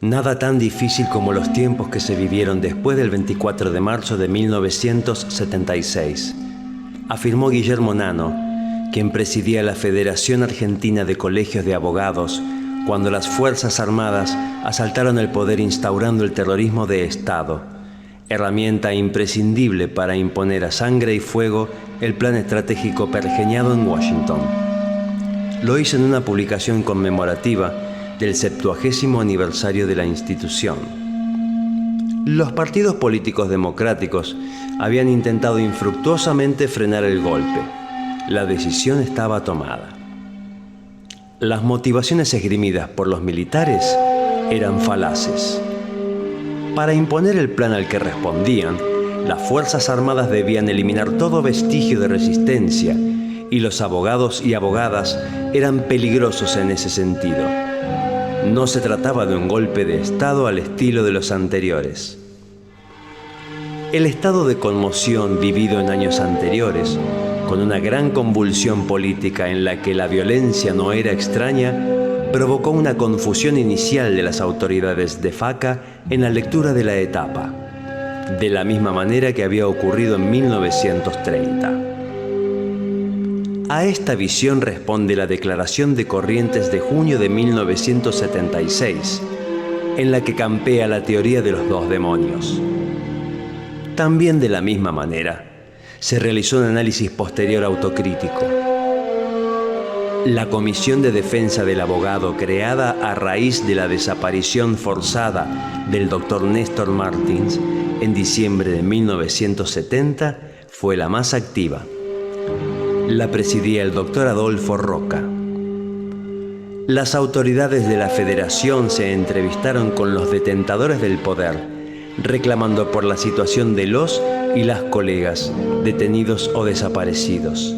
Nada tan difícil como los tiempos que se vivieron después del 24 de marzo de 1976, afirmó Guillermo Nano, quien presidía la Federación Argentina de Colegios de Abogados, cuando las Fuerzas Armadas asaltaron el poder instaurando el terrorismo de Estado, herramienta imprescindible para imponer a sangre y fuego el plan estratégico pergeñado en Washington. Lo hizo en una publicación conmemorativa del 70º aniversario de la institución. Los partidos políticos democráticos habían intentado infructuosamente frenar el golpe. La decisión estaba tomada. Las motivaciones esgrimidas por los militares eran falaces. Para imponer el plan al que respondían, las Fuerzas Armadas debían eliminar todo vestigio de resistencia y los abogados y abogadas eran peligrosos en ese sentido. No se trataba de un golpe de Estado al estilo de los anteriores. El estado de conmoción vivido en años anteriores, con una gran convulsión política en la que la violencia no era extraña, provocó una confusión inicial de las autoridades de FACA en la lectura de la etapa, de la misma manera que había ocurrido en 1930. A esta visión responde la Declaración de Corrientes de junio de 1976, en la que campea la teoría de los dos demonios. También de la misma manera, se realizó un análisis posterior autocrítico. La Comisión de Defensa del Abogado, creada a raíz de la desaparición forzada del Dr. Néstor Martins en diciembre de 1970, fue la más activa. La presidía el doctor Adolfo Roca. Las autoridades de la Federación se entrevistaron con los detentadores del poder, reclamando por la situación de los y las colegas detenidos o desaparecidos.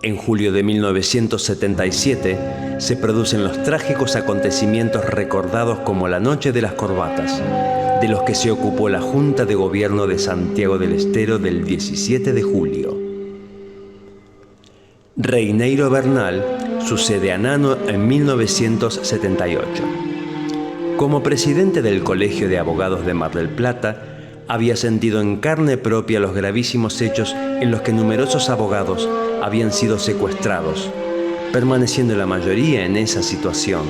En julio de 1977 se producen los trágicos acontecimientos recordados como la Noche de las Corbatas, de los que se ocupó la Junta de Gobierno de Santiago del Estero del 17 de julio. Reineiro Bernal sucede a Nano en 1978. Como presidente del Colegio de Abogados de Mar del Plata, había sentido en carne propia los gravísimos hechos en los que numerosos abogados habían sido secuestrados, permaneciendo la mayoría en esa situación.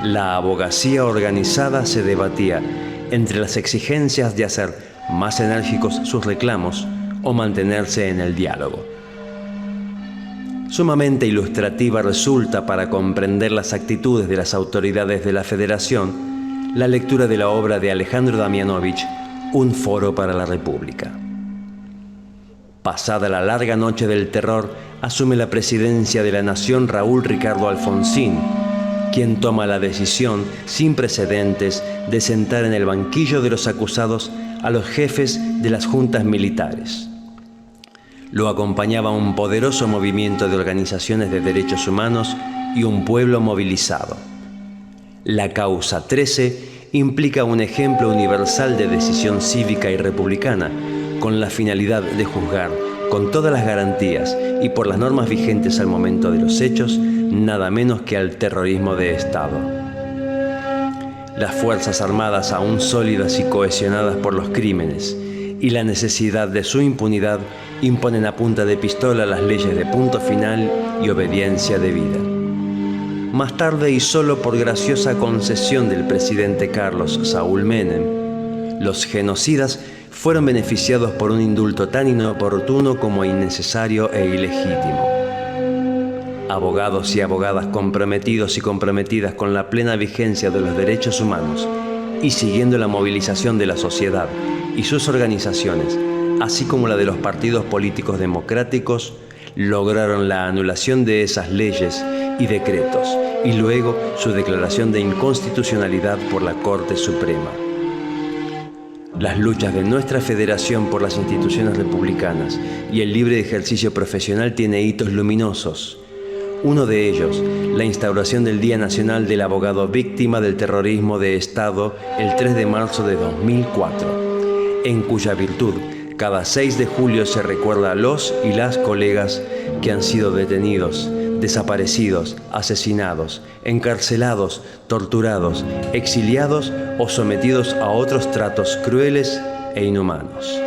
La abogacía organizada se debatía entre las exigencias de hacer más enérgicos sus reclamos o mantenerse en el diálogo. Sumamente ilustrativa resulta para comprender las actitudes de las autoridades de la Federación la lectura de la obra de Alejandro Damianovich, Un foro para la República. Pasada la larga noche del terror, asume la presidencia de la Nación Raúl Ricardo Alfonsín, quien toma la decisión sin precedentes de sentar en el banquillo de los acusados a los jefes de las juntas militares. Lo acompañaba un poderoso movimiento de organizaciones de derechos humanos y un pueblo movilizado. La causa 13 implica un ejemplo universal de decisión cívica y republicana, con la finalidad de juzgar con todas las garantías y por las normas vigentes al momento de los hechos, nada menos que al terrorismo de Estado. Las Fuerzas Armadas, aún sólidas y cohesionadas por los crímenes, y la necesidad de su impunidad imponen a punta de pistola las leyes de punto final y obediencia debida. Más tarde, y solo por graciosa concesión del presidente Carlos Saúl Menem, los genocidas fueron beneficiados por un indulto tan inoportuno como innecesario e ilegítimo. Abogados y abogadas comprometidos y comprometidas con la plena vigencia de los derechos humanos y siguiendo la movilización de la sociedad y sus organizaciones, así como la de los partidos políticos democráticos, lograron la anulación de esas leyes y decretos y luego su declaración de inconstitucionalidad por la Corte Suprema. Las luchas de nuestra federación por las instituciones republicanas y el libre ejercicio profesional tiene hitos luminosos. Uno de ellos, la instauración del Día Nacional del Abogado Víctima del Terrorismo de Estado el 3 de marzo de 2004, en cuya virtud cada 6 de julio se recuerda a los y las colegas que han sido detenidos, desaparecidos, asesinados, encarcelados, torturados, exiliados o sometidos a otros tratos crueles e inhumanos.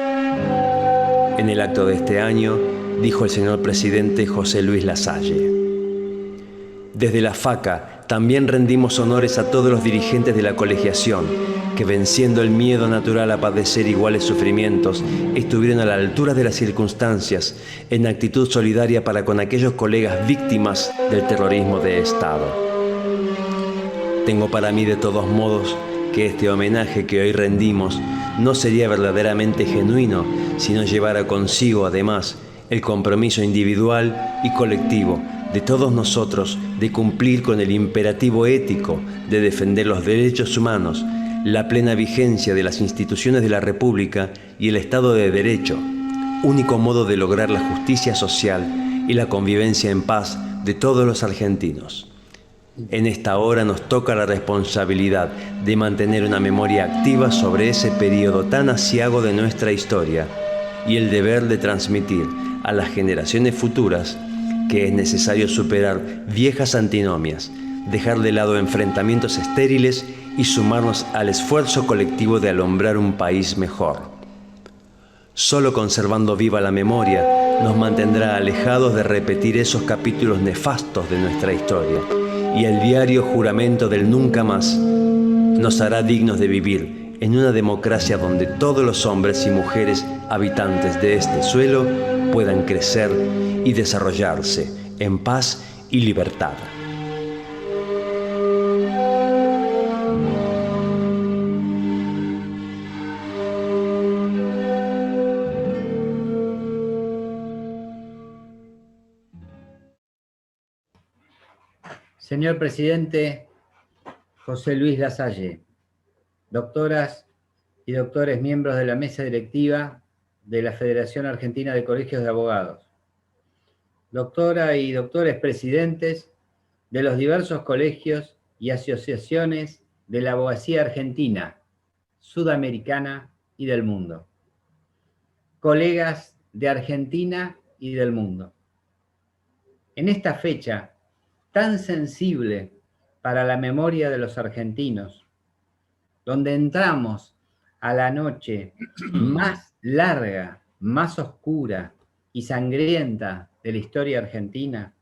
En el acto de este año, dijo el señor presidente José Luis Lasalle: desde la FACA también rendimos honores a todos los dirigentes de la colegiación que, venciendo el miedo natural a padecer iguales sufrimientos, estuvieron a la altura de las circunstancias en actitud solidaria para con aquellos colegas víctimas del terrorismo de Estado. Tengo para mí de todos modos que este homenaje que hoy rendimos no sería verdaderamente genuino si no llevara consigo además el compromiso individual y colectivo de todos nosotros de cumplir con el imperativo ético de defender los derechos humanos, la plena vigencia de las instituciones de la República y el Estado de Derecho, único modo de lograr la justicia social y la convivencia en paz de todos los argentinos. En esta hora nos toca la responsabilidad de mantener una memoria activa sobre ese periodo tan aciago de nuestra historia y el deber de transmitir a las generaciones futuras que es necesario superar viejas antinomias, dejar de lado enfrentamientos estériles y sumarnos al esfuerzo colectivo de alumbrar un país mejor. Solo conservando viva la memoria nos mantendrá alejados de repetir esos capítulos nefastos de nuestra historia, y el diario juramento del nunca más nos hará dignos de vivir en una democracia donde todos los hombres y mujeres habitantes de este suelo puedan crecer y desarrollarse en paz y libertad. Señor presidente José Luis Lasalle, doctoras y doctores miembros de la mesa directiva de la Federación Argentina de Colegios de Abogados, doctora y doctores presidentes de los diversos colegios y asociaciones de la abogacía argentina, sudamericana y del mundo, colegas de Argentina y del mundo. En esta fecha tan sensible para la memoria de los argentinos, donde entramos a la noche más larga, más oscura y sangrienta de la historia argentina,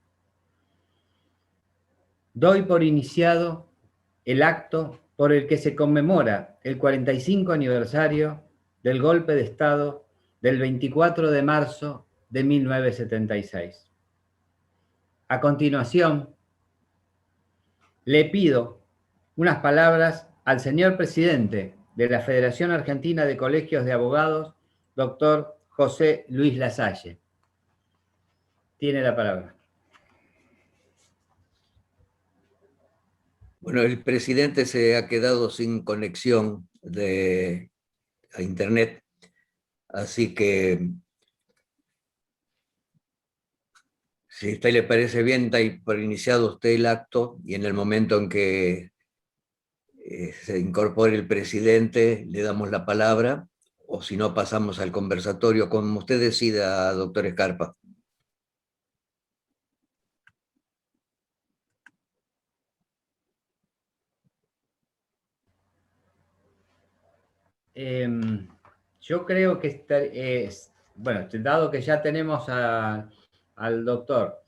doy por iniciado el acto por el que se conmemora el 45 aniversario del golpe de Estado del 24 de marzo de 1976. A continuación, le pido unas palabras al señor presidente de la Federación Argentina de Colegios de Abogados, doctor José Luis Lasalle. Tiene la palabra. Bueno, el presidente se ha quedado sin conexión a internet, así que si a usted le parece bien, da por iniciado usted el acto y en el momento en que se incorpore el presidente le damos la palabra, o si no pasamos al conversatorio, como usted decida, doctor Scarpa. Yo creo que bueno, dado que ya tenemos al doctor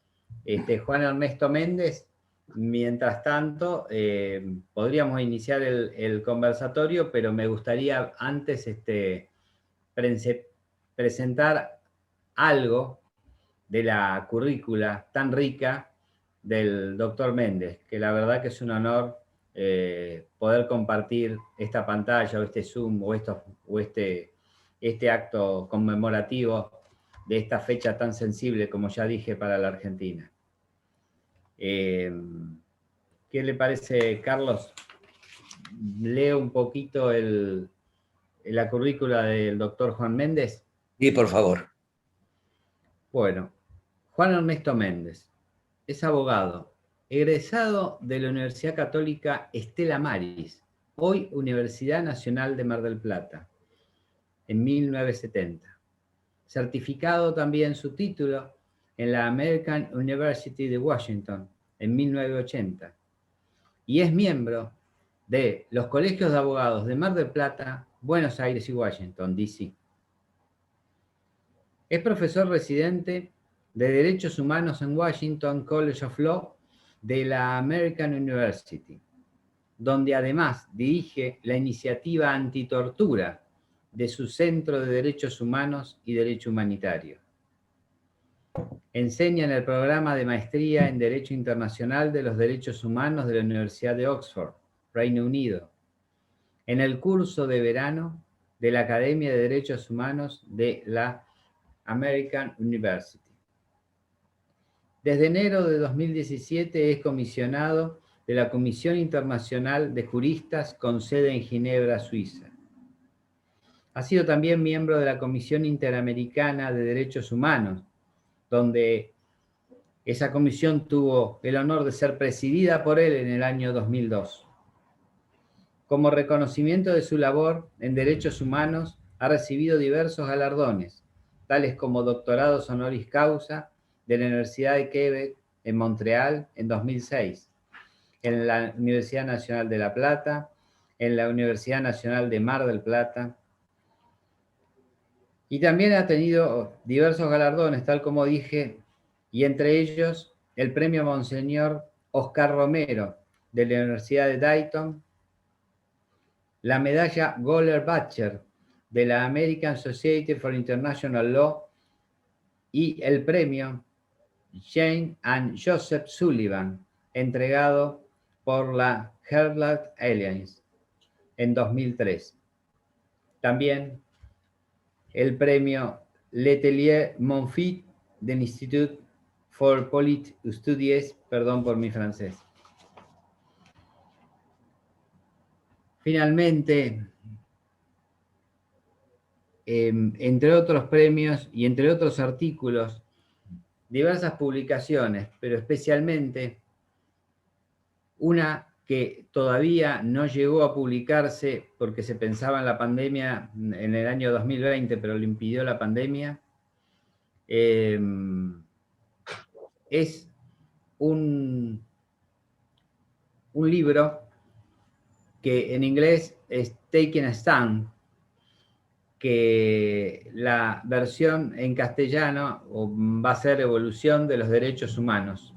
Juan Ernesto Méndez, mientras tanto podríamos iniciar el conversatorio, pero me gustaría antes presentar algo de la currícula tan rica del doctor Méndez, que la verdad que es un honor poder compartir esta pantalla o este Zoom o este acto conmemorativo de esta fecha tan sensible, como ya dije, para la Argentina. ¿Qué le parece, Carlos? Leo un poquito la currícula del doctor Juan Méndez. Sí, por favor. Bueno, Juan Ernesto Méndez es abogado, egresado de la Universidad Católica Stella Maris, hoy Universidad Nacional de Mar del Plata, en 1970. Certificado también su título en la American University de Washington en 1980 y es miembro de los colegios de abogados de Mar del Plata, Buenos Aires y Washington, D.C. Es profesor residente de Derechos Humanos en Washington College of Law de la American University, donde además dirige la iniciativa antitortura de su Centro de Derechos Humanos y Derecho Humanitario. Enseña en el programa de maestría en Derecho Internacional de los Derechos Humanos de la Universidad de Oxford, Reino Unido, en el curso de verano de la Academia de Derechos Humanos de la American University. Desde enero de 2017 es comisionado de la Comisión Internacional de Juristas con sede en Ginebra, Suiza. Ha sido también miembro de la Comisión Interamericana de Derechos Humanos, donde esa comisión tuvo el honor de ser presidida por él en el año 2002. Como reconocimiento de su labor en derechos humanos, ha recibido diversos galardones, tales como doctorados honoris causa de la Universidad de Quebec en Montreal en 2006, en la Universidad Nacional de La Plata, en la Universidad Nacional de Mar del Plata, y también ha tenido diversos galardones, tal como dije, y entre ellos el premio Monseñor Oscar Romero de la Universidad de Dayton, la medalla Goller-Bacher de la American Society for International Law y el premio Jane and Joseph Sullivan, entregado por la Heartland Alliance en 2003. También el premio Letelier Monfils del Institut for Police Studies, perdón por mi francés. Finalmente, entre otros premios y entre otros artículos, diversas publicaciones, pero especialmente una que todavía no llegó a publicarse porque se pensaba en la pandemia en el año 2020, pero lo impidió la pandemia. Es un libro que en inglés es Taking a Stand, que la versión en castellano va a ser Evolución de los Derechos Humanos.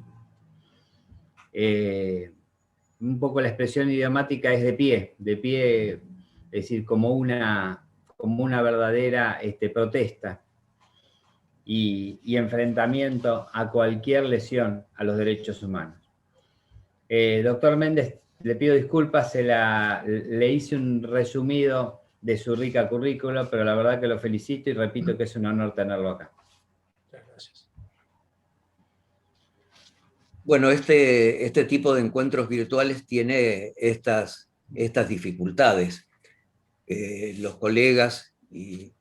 Un poco la expresión idiomática es de pie, es decir, como una verdadera protesta y enfrentamiento a cualquier lesión a los derechos humanos. Doctor Méndez, le pido disculpas, le hice un resumido de su rica currícula, pero la verdad que lo felicito y repito que es un honor tenerlo acá. Muchas gracias. Bueno, este tipo de encuentros virtuales tiene estas dificultades. Los colegas y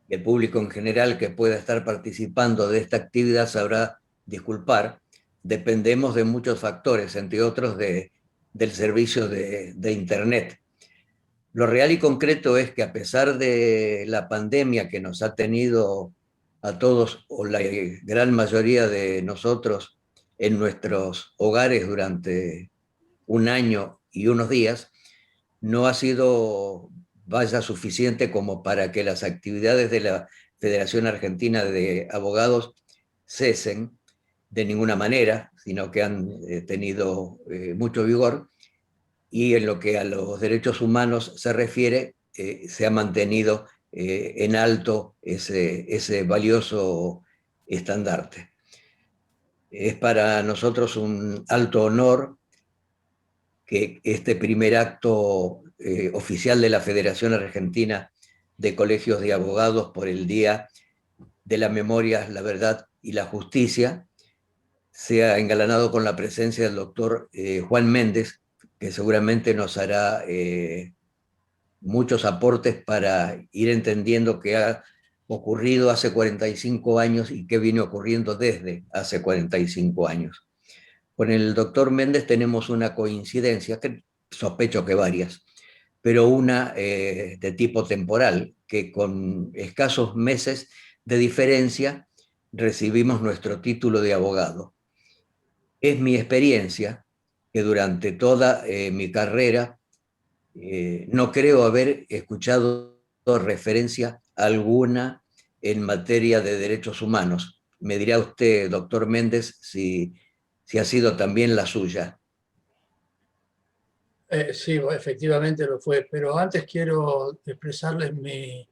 el público en general que pueda estar participando de esta actividad sabrá disculpar. Dependemos de muchos factores, entre otros del servicio de Internet. Lo real y concreto es que a pesar de la pandemia que nos ha tenido a todos, o la gran mayoría de nosotros, en nuestros hogares durante un año y unos días, no ha sido suficiente como para que las actividades de la Federación Argentina de Abogados cesen de ninguna manera, sino que han tenido mucho vigor, y en lo que a los derechos humanos se refiere, se ha mantenido en alto ese valioso estandarte. Es para nosotros un alto honor que este primer acto oficial de la Federación Argentina de Colegios de Abogados por el Día de la Memoria, la Verdad y la Justicia sea engalanado con la presencia del doctor Juan Méndez, que seguramente nos hará muchos aportes para ir entendiendo qué ha ocurrido hace 45 años y qué viene ocurriendo desde hace 45 años. Con el doctor Méndez tenemos una coincidencia, que sospecho que varias, pero una de tipo temporal, que con escasos meses de diferencia recibimos nuestro título de abogado. Es mi experiencia que durante toda mi carrera no creo haber escuchado referencia alguna en materia de derechos humanos. Me dirá usted, doctor Méndez, si ha sido también la suya. Sí, efectivamente lo fue, pero antes quiero expresarles mi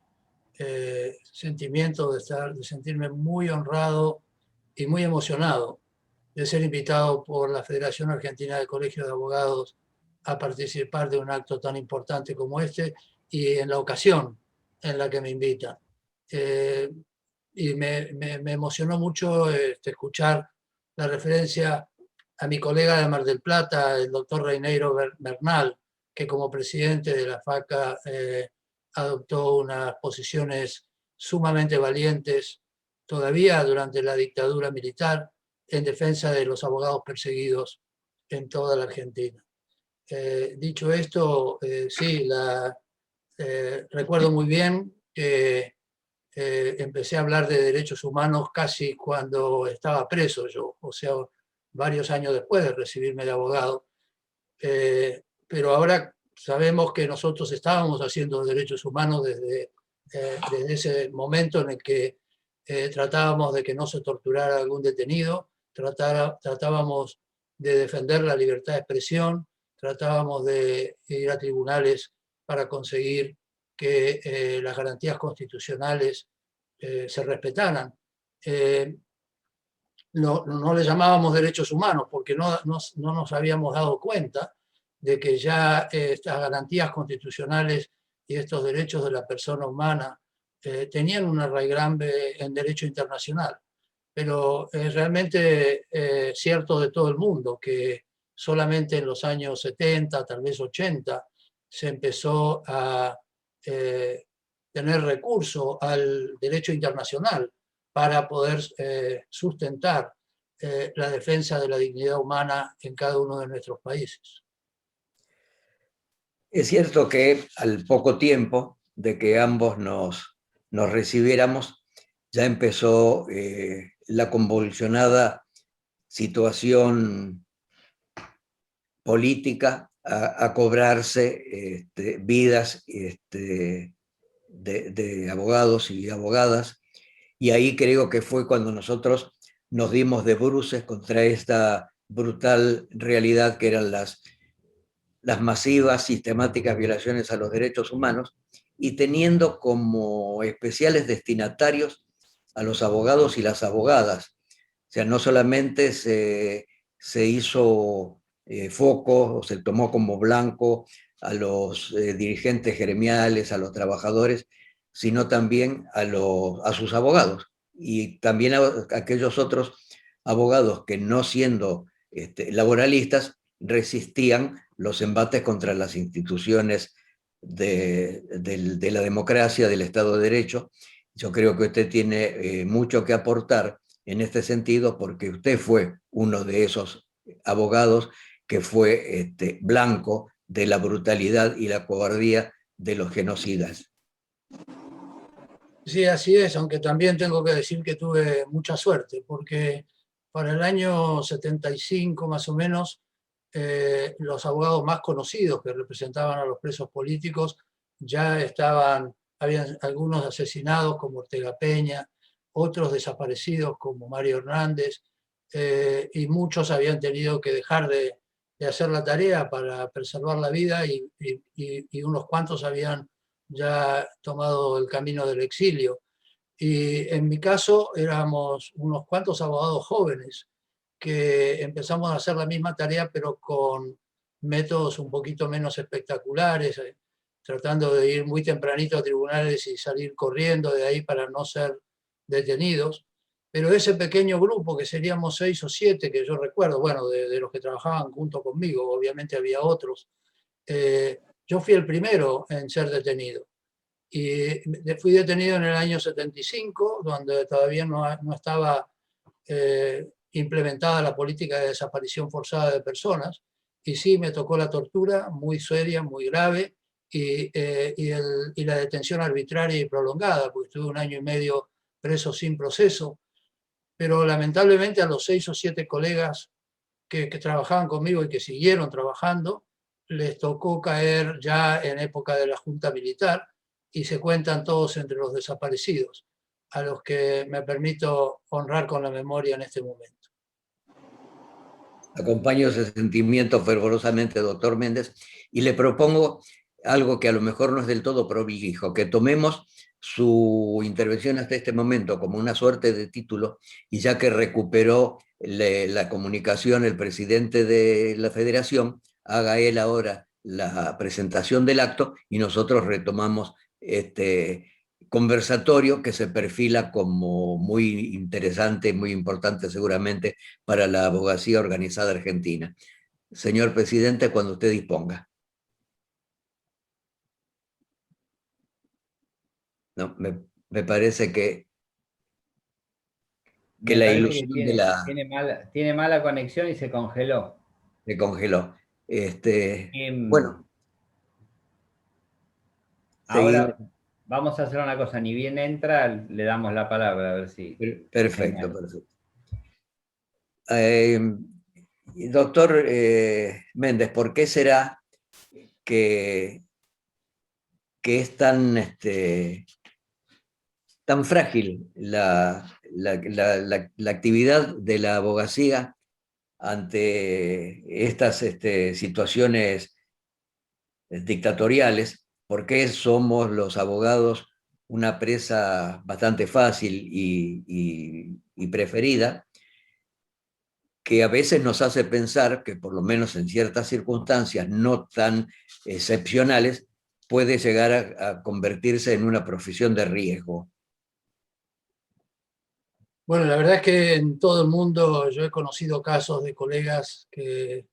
sentimiento de sentirme muy honrado y muy emocionado de ser invitado por la Federación Argentina de Colegios de Abogados a participar de un acto tan importante como este y en la ocasión en la que me invitan. Y me emocionó mucho escuchar la referencia a mi colega de Mar del Plata, el doctor Reineiro Bernal, que como presidente de la FACA adoptó unas posiciones sumamente valientes todavía durante la dictadura militar en defensa de los abogados perseguidos en toda la Argentina. Dicho esto, sí, recuerdo muy bien que empecé a hablar de derechos humanos casi cuando estaba preso yo, o sea, varios años después de recibirme de abogado. Pero ahora sabemos que nosotros estábamos haciendo derechos humanos desde ese momento en el que tratábamos de que no se torturara a algún detenido, tratábamos de defender la libertad de expresión, tratábamos de ir a tribunales para conseguir que las garantías constitucionales se respetaran. No le llamábamos derechos humanos porque no nos habíamos dado cuenta de que ya estas garantías constitucionales y estos derechos de la persona humana tenían un arraigambre en derecho internacional. Pero es realmente cierto de todo el mundo que solamente en los años 70, tal vez 80, se empezó a tener recurso al derecho internacional para poder sustentar la defensa de la dignidad humana en cada uno de nuestros países. Es cierto que al poco tiempo de que ambos nos recibiéramos, ya empezó la convulsionada situación política a cobrarse vidas de abogados y abogadas, y ahí creo que fue cuando nosotros nos dimos de bruces contra esta brutal realidad que eran las masivas, sistemáticas violaciones a los derechos humanos, y teniendo como especiales destinatarios a los abogados y las abogadas. O sea, no solamente se hizo foco o se tomó como blanco a los dirigentes gremiales, a los trabajadores, sino también a sus abogados y también a aquellos otros abogados que, no siendo laboralistas, resistían los embates contra las instituciones de la democracia, del Estado de Derecho. Yo creo que usted tiene mucho que aportar en este sentido, porque usted fue uno de esos abogados que fue blanco de la brutalidad y la cobardía de los genocidas. Sí, así es, aunque también tengo que decir que tuve mucha suerte, porque para el año 75 más o menos, los abogados más conocidos que representaban a los presos políticos ya habían algunos asesinados como Ortega Peña, otros desaparecidos como Mario Hernández, y muchos habían tenido que dejar de hacer la tarea para preservar la vida y unos cuantos habían ya tomado el camino del exilio. Y en mi caso éramos unos cuantos abogados jóvenes que empezamos a hacer la misma tarea, pero con métodos un poquito menos espectaculares, tratando de ir muy tempranito a tribunales y salir corriendo de ahí para no ser detenidos. Pero ese pequeño grupo, que seríamos 6 o 7, que yo recuerdo, bueno, de los que trabajaban junto conmigo, obviamente había otros, yo fui el primero en ser detenido. Y fui detenido en el año 75, donde todavía no estaba implementada la política de desaparición forzada de personas, y sí me tocó la tortura muy seria, muy grave, y la detención arbitraria y prolongada, porque estuve 1 año y medio preso sin proceso. pero lamentablemente a los 6 o 7 colegas que trabajaban conmigo y que siguieron trabajando, les tocó caer ya en época de la Junta Militar y se cuentan todos entre los desaparecidos, a los que me permito honrar con la memoria en este momento. Acompaño ese sentimiento fervorosamente, doctor Méndez, y le propongo algo que a lo mejor no es del todo prolijo, que tomemos su intervención hasta este momento como una suerte de título, y ya que recuperó la comunicación el presidente de la federación, haga él ahora la presentación del acto y nosotros retomamos este conversatorio que se perfila como muy interesante, muy importante seguramente para la abogacía organizada argentina. Señor presidente, cuando usted disponga. No, me parece que la ilusión tiene mala conexión y se congeló. se congeló. Bueno, ahora seguimos. vamos a hacer una cosa, ni bien entra, le damos la palabra, a ver si... Perfecto, perfecto. Doctor Méndez, ¿por qué será que es tan frágil la actividad de la abogacía ante estas situaciones dictatoriales? ¿Por qué somos los abogados una presa bastante fácil y preferida, que a veces nos hace pensar que por lo menos en ciertas circunstancias no tan excepcionales puede llegar a convertirse en una profesión de riesgo? Bueno, la verdad es que en todo el mundo yo he conocido casos de colegas que,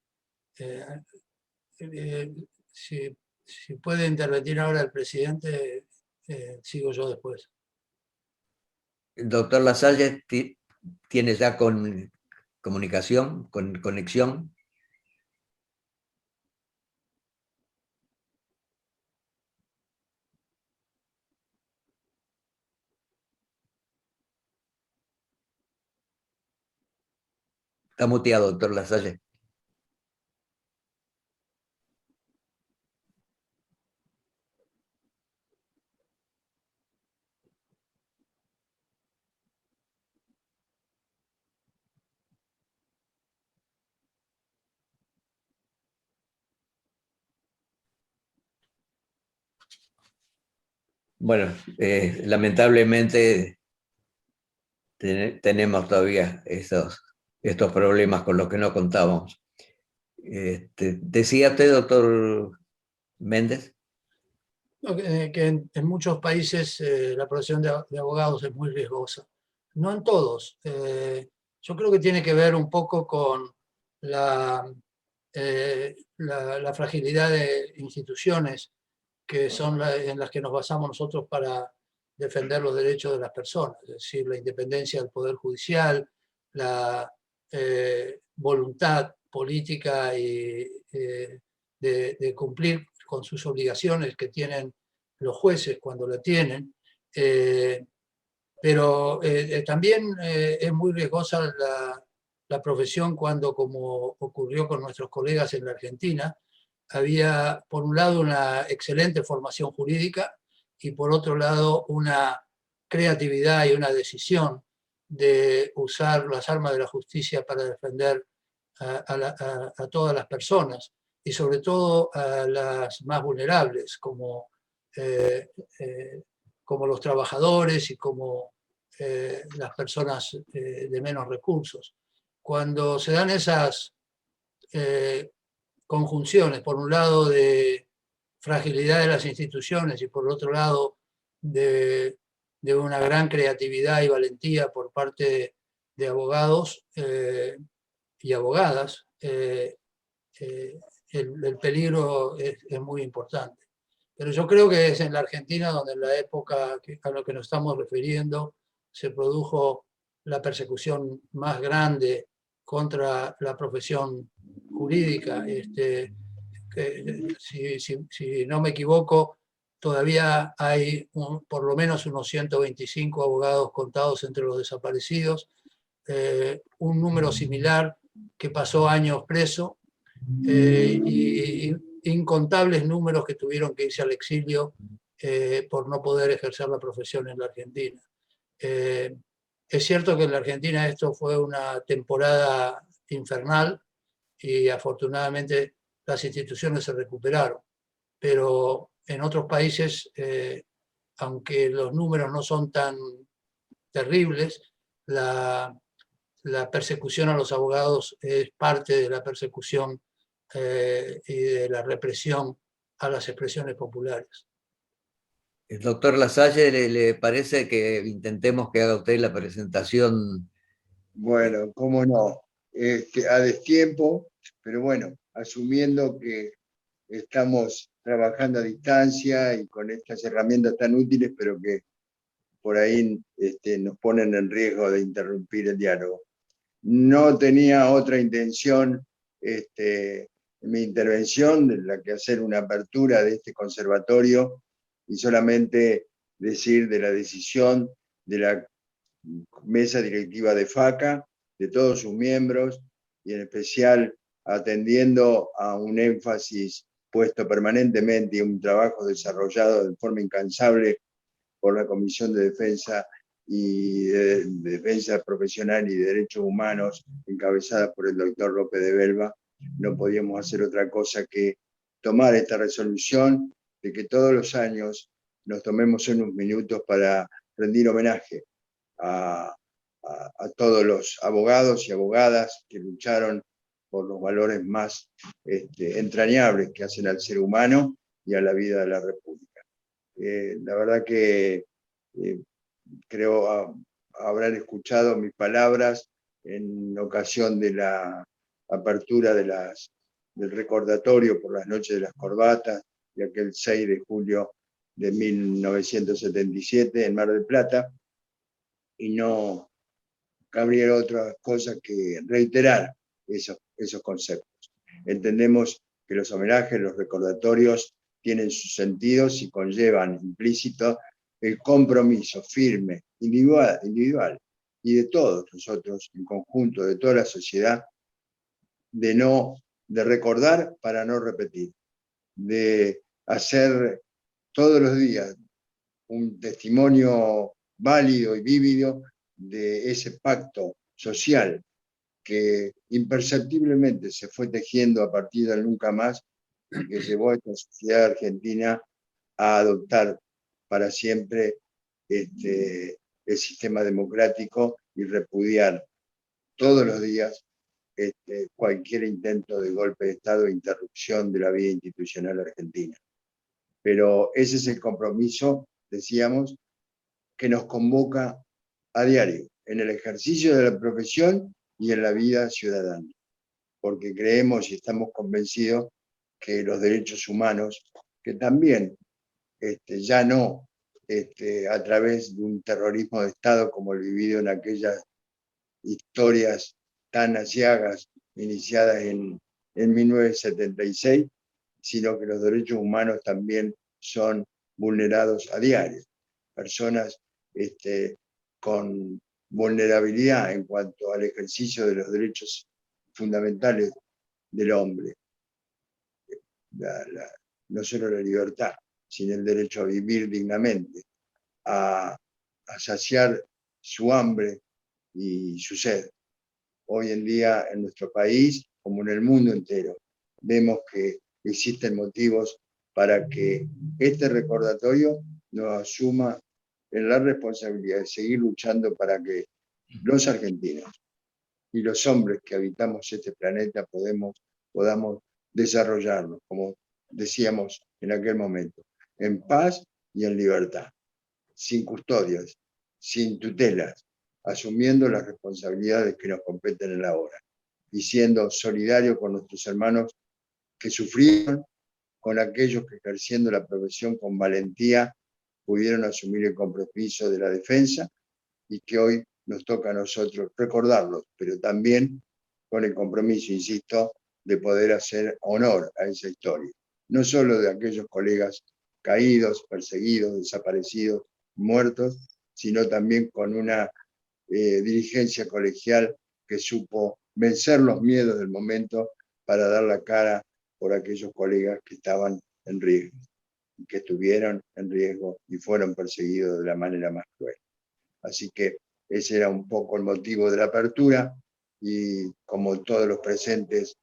si puede intervenir ahora el presidente, sigo yo después. Doctor Lasalle, ¿tiene ya comunicación, conexión? Está muteado, doctor Lasalle. Bueno, lamentablemente tenemos todavía estos problemas con los que no contábamos. ¿Decía usted, doctor Méndez? Que en muchos países la profesión de abogados es muy riesgosa. No en todos. Yo creo que tiene que ver un poco con la fragilidad de instituciones que son en las que nos basamos nosotros para defender los derechos de las personas, es decir, la independencia del Poder Judicial, la voluntad política y de cumplir con sus obligaciones que tienen los jueces cuando la tienen, pero también es muy riesgosa la profesión cuando, como ocurrió con nuestros colegas en la Argentina, había por un lado una excelente formación jurídica y por otro lado una creatividad y una decisión de usar las armas de la justicia para defender a todas las personas y sobre todo a las más vulnerables, como los trabajadores y como las personas de menos recursos. Cuando se dan esas conjunciones, por un lado de fragilidad de las instituciones y por otro lado de una gran creatividad y valentía por parte de abogados y abogadas, el peligro es muy importante. Pero yo creo que es en la Argentina donde en la época a la que nos estamos refiriendo se produjo la persecución más grande contra la profesión jurídica. Si no me equivoco, todavía hay por lo menos unos 125 abogados contados entre los desaparecidos un número similar que pasó años preso, y incontables números que tuvieron que irse al exilio por no poder ejercer la profesión en la Argentina. Es cierto que en la Argentina esto fue una temporada infernal y afortunadamente las instituciones se recuperaron, pero en otros países, aunque los números no son tan terribles, la persecución a los abogados es parte de la persecución y de la represión a las expresiones populares. El doctor Lasalle, ¿le parece que intentemos que haga usted la presentación? Bueno, cómo no, a destiempo, pero bueno, asumiendo que estamos trabajando a distancia y con estas herramientas tan útiles, pero que por ahí nos ponen en riesgo de interrumpir el diálogo. No tenía otra intención en mi intervención de la que hacer una apertura de este conservatorio y solamente decir de la decisión de la mesa directiva de FACA, de todos sus miembros, y en especial atendiendo a un énfasis puesto permanentemente y un trabajo desarrollado de forma incansable por la Comisión de Defensa y de Defensa Profesional y de Derechos Humanos, encabezada por el doctor López de Belva. No podíamos hacer otra cosa que tomar esta resolución de que todos los años nos tomemos unos minutos para rendir homenaje a todos los abogados y abogadas que lucharon por los valores más entrañables que hacen al ser humano y a la vida de la República. La verdad que creo habrán escuchado mis palabras en ocasión de la apertura del recordatorio por las noches de las corbatas de aquel 6 de julio de 1977 en Mar del Plata, y no cabría otra cosa que reiterar esos conceptos. Entendemos que los homenajes, los recordatorios tienen sus sentidos y conllevan implícito el compromiso firme, individual y de todos nosotros en conjunto, de toda la sociedad, de recordar para no repetir, de hacer todos los días un testimonio válido y vívido de ese pacto social que imperceptiblemente se fue tejiendo a partir del nunca más y que llevó a esta sociedad argentina a adoptar para siempre el sistema democrático y repudiar todos los días cualquier intento de golpe de Estado e interrupción de la vida institucional argentina. Pero ese es el compromiso, decíamos, que nos convoca a diario, en el ejercicio de la profesión y en la vida ciudadana, porque creemos y estamos convencidos que los derechos humanos, que también ya no a través de un terrorismo de Estado como el vivido en aquellas historias tan aciagas iniciadas en 1976, sino que los derechos humanos también son vulnerados a diario. Personas con vulnerabilidad en cuanto al ejercicio de los derechos fundamentales del hombre. No solo la libertad, sino el derecho a vivir dignamente, a saciar su hambre y su sed. Hoy en día en nuestro país, como en el mundo entero, vemos que existen motivos para que este recordatorio nos asuma en la responsabilidad de seguir luchando para que los argentinos y los hombres que habitamos este planeta podamos desarrollarnos, como decíamos en aquel momento, en paz y en libertad, sin custodias, sin tutelas, asumiendo las responsabilidades que nos competen en la hora y siendo solidarios con nuestros hermanos que sufrieron, con aquellos que ejerciendo la profesión con valentía pudieron asumir el compromiso de la defensa y que hoy nos toca a nosotros recordarlos, pero también con el compromiso, insisto, de poder hacer honor a esa historia, no solo de aquellos colegas caídos, perseguidos, desaparecidos, muertos, sino también con una dirigencia colegial que supo vencer los miedos del momento para dar la cara por aquellos colegas que estaban en riesgo, que estuvieron en riesgo y fueron perseguidos de la manera más cruel. Así que ese era un poco el motivo de la apertura, y como todos los presentes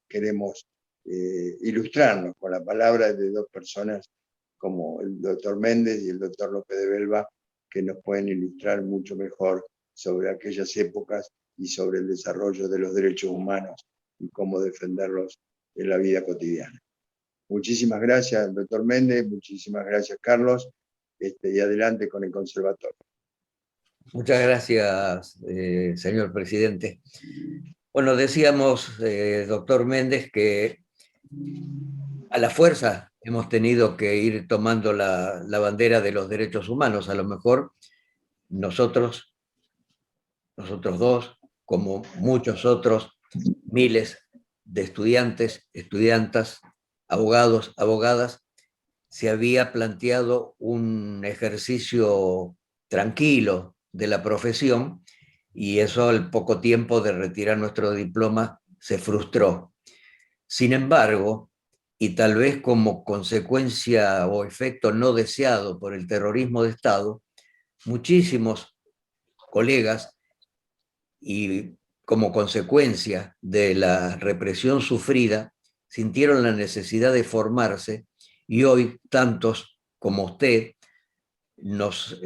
queremos ilustrarnos con la palabra de dos personas como el doctor Méndez y el doctor López de Belva, que nos pueden ilustrar mucho mejor sobre aquellas épocas y sobre el desarrollo de los derechos humanos y cómo defenderlos en la vida cotidiana. Muchísimas gracias, doctor Méndez, muchísimas gracias, Carlos, y adelante con el conservatorio. Muchas gracias, señor presidente. Bueno, decíamos, doctor Méndez, que a la fuerza hemos tenido que ir tomando la bandera de los derechos humanos. A lo mejor nosotros dos, como muchos otros miles de estudiantes, estudiantas, abogados, abogadas, se había planteado un ejercicio tranquilo de la profesión, y eso al poco tiempo de retirar nuestro diploma se frustró. Sin embargo, y tal vez como consecuencia o efecto no deseado por el terrorismo de Estado, muchísimos colegas, y como consecuencia de la represión sufrida, sintieron la necesidad de formarse, y hoy tantos como usted nos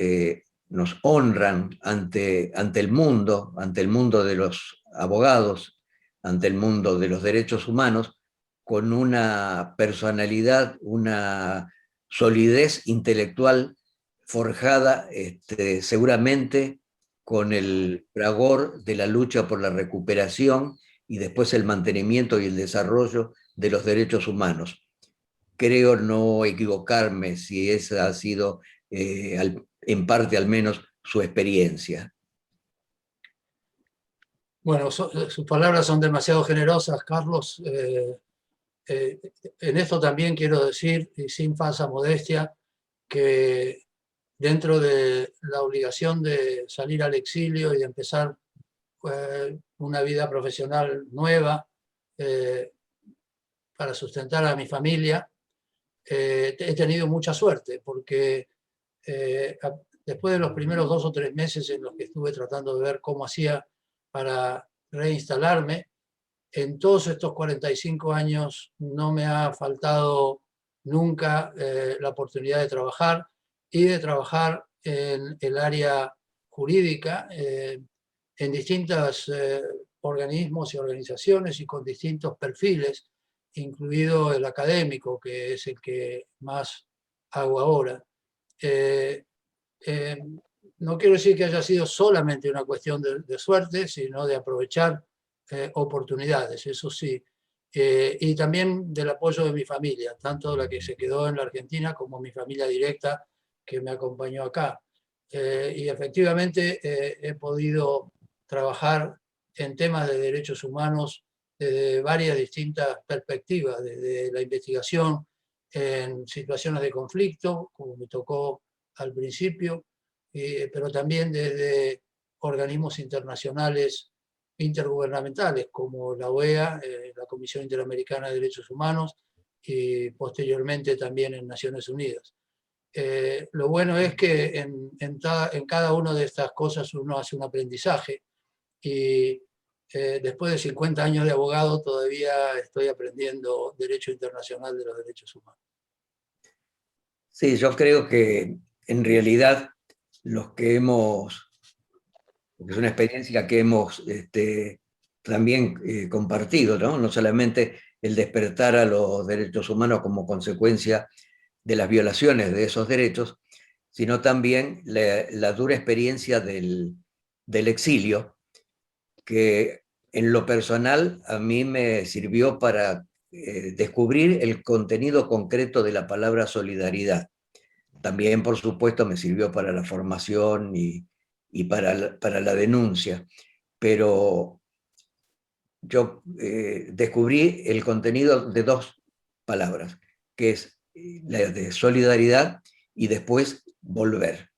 honran ante el mundo de los abogados, ante el mundo de los derechos humanos, con una personalidad, una solidez intelectual forjada seguramente con el fragor de la lucha por la recuperación y después el mantenimiento y el desarrollo de los derechos humanos. Creo no equivocarme si esa ha sido, en parte al menos, su experiencia. Bueno, sus palabras son demasiado generosas, Carlos. En esto también quiero decir, y sin falsa modestia, que dentro de la obligación de salir al exilio y de empezar una vida profesional nueva para sustentar a mi familia, he tenido mucha suerte, porque después de los primeros 2 o 3 meses en los que estuve tratando de ver cómo hacía para reinstalarme, en todos estos 45 años no me ha faltado nunca la oportunidad de trabajar, y de trabajar en el área jurídica, en distintos organismos y organizaciones y con distintos perfiles, incluido el académico, que es el que más hago ahora. No quiero decir que haya sido solamente una cuestión de suerte, sino de aprovechar oportunidades, eso sí. Y también del apoyo de mi familia, tanto la que se quedó en la Argentina como mi familia directa que me acompañó acá. Y efectivamente he podido trabajar en temas de derechos humanos desde varias distintas perspectivas, desde la investigación en situaciones de conflicto, como me tocó al principio, pero también desde organismos internacionales intergubernamentales como la OEA, la Comisión Interamericana de Derechos Humanos, y posteriormente también en Naciones Unidas. Lo bueno es que en cada una de estas cosas uno hace un aprendizaje, y después de 50 años de abogado todavía estoy aprendiendo Derecho Internacional de los Derechos Humanos. Sí, yo creo que en realidad es una experiencia que hemos también compartido, ¿no? No solamente el despertar a los derechos humanos como consecuencia de las violaciones de esos derechos, sino también la dura experiencia del exilio, que en lo personal a mí me sirvió para descubrir el contenido concreto de la palabra solidaridad. También, por supuesto, me sirvió para la formación y para la denuncia, pero yo descubrí el contenido de 2 palabras, que es la de solidaridad y después volver.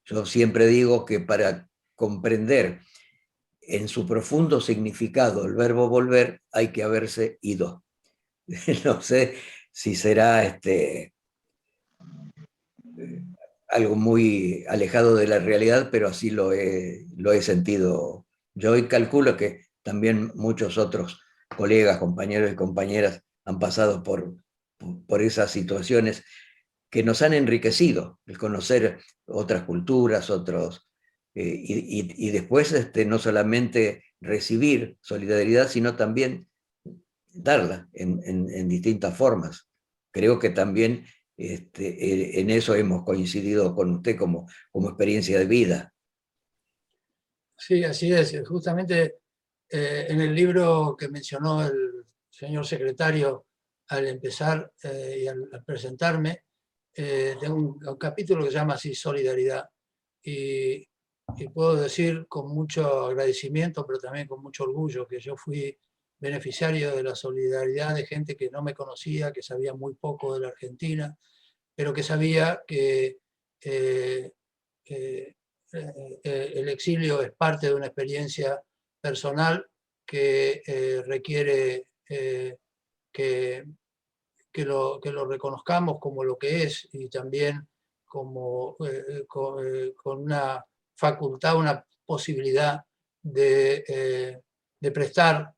Yo siempre digo que para comprender en su profundo significado el verbo volver, hay que haberse ido. No sé si será algo muy alejado de la realidad, pero así lo he sentido yo, y calculo que también muchos otros colegas, compañeros y compañeras han pasado por esas situaciones que nos han enriquecido, el conocer otras culturas, y después no solamente recibir solidaridad, sino también darla en distintas formas. Creo que también en eso hemos coincidido con usted como experiencia de vida. Sí, así es. Justamente en el libro que mencionó el señor secretario al empezar y al presentarme, tengo un capítulo que se llama así, Solidaridad. Y puedo decir con mucho agradecimiento, pero también con mucho orgullo, que yo fui beneficiario de la solidaridad de gente que no me conocía, que sabía muy poco de la Argentina, pero que sabía que el exilio es parte de una experiencia personal que requiere que lo reconozcamos como lo que es, y también como, con una facultad, una posibilidad de prestar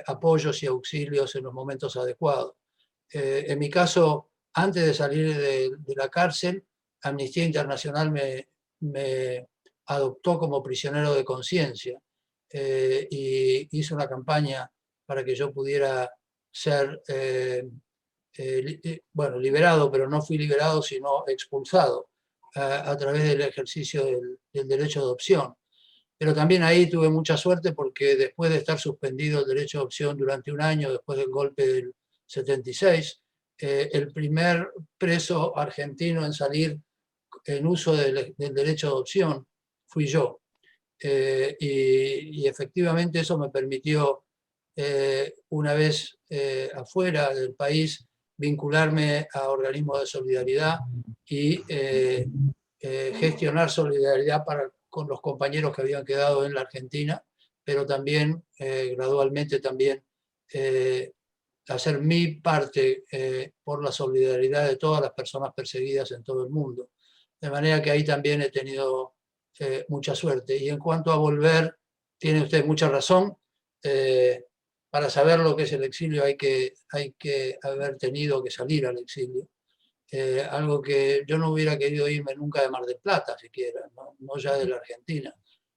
apoyos y auxilios en los momentos adecuados. En mi caso, antes de salir de la cárcel, Amnistía Internacional me adoptó como prisionero de conciencia y hizo una campaña para que yo pudiera ser bueno, liberado, pero no fui liberado, sino expulsado a través del ejercicio del derecho de adopción. Pero también ahí tuve mucha suerte, porque después de estar suspendido el derecho de adopción durante un año, después del golpe del 76, el primer preso argentino en salir en uso del derecho de adopción fui yo. Y efectivamente eso me permitió, una vez afuera del país, vincularme a organismos de solidaridad y gestionar solidaridad con los compañeros que habían quedado en la Argentina, pero también gradualmente también hacer mi parte por la solidaridad de todas las personas perseguidas en todo el mundo. De manera que ahí también he tenido mucha suerte. Y en cuanto a volver, tiene usted mucha razón. Para saber lo que es el exilio hay que haber tenido que salir al exilio. Algo que yo no hubiera querido irme nunca de Mar del Plata siquiera, no ya de la Argentina.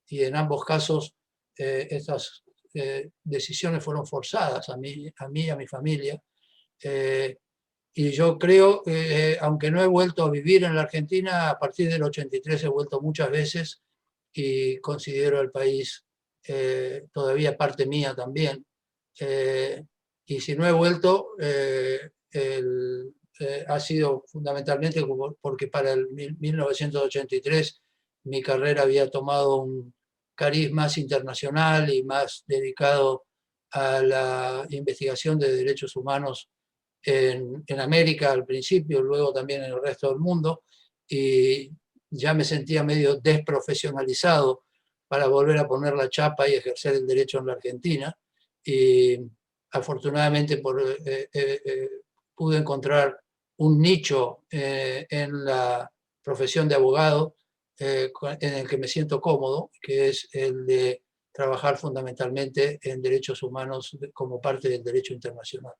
Y en ambos casos estas decisiones fueron forzadas a mí y a mi familia. Y yo creo, aunque no he vuelto a vivir en la Argentina, a partir del 83 he vuelto muchas veces y considero el país todavía parte mía también. Y si no he vuelto, ha sido fundamentalmente porque para el 1983 mi carrera había tomado un cariz más internacional y más dedicado a la investigación de derechos humanos en América al principio, luego también en el resto del mundo, y ya me sentía medio desprofesionalizado para volver a poner la chapa y ejercer el derecho en la Argentina. Y afortunadamente pude encontrar un nicho en la profesión de abogado en el que me siento cómodo, que es el de trabajar fundamentalmente en derechos humanos como parte del derecho internacional.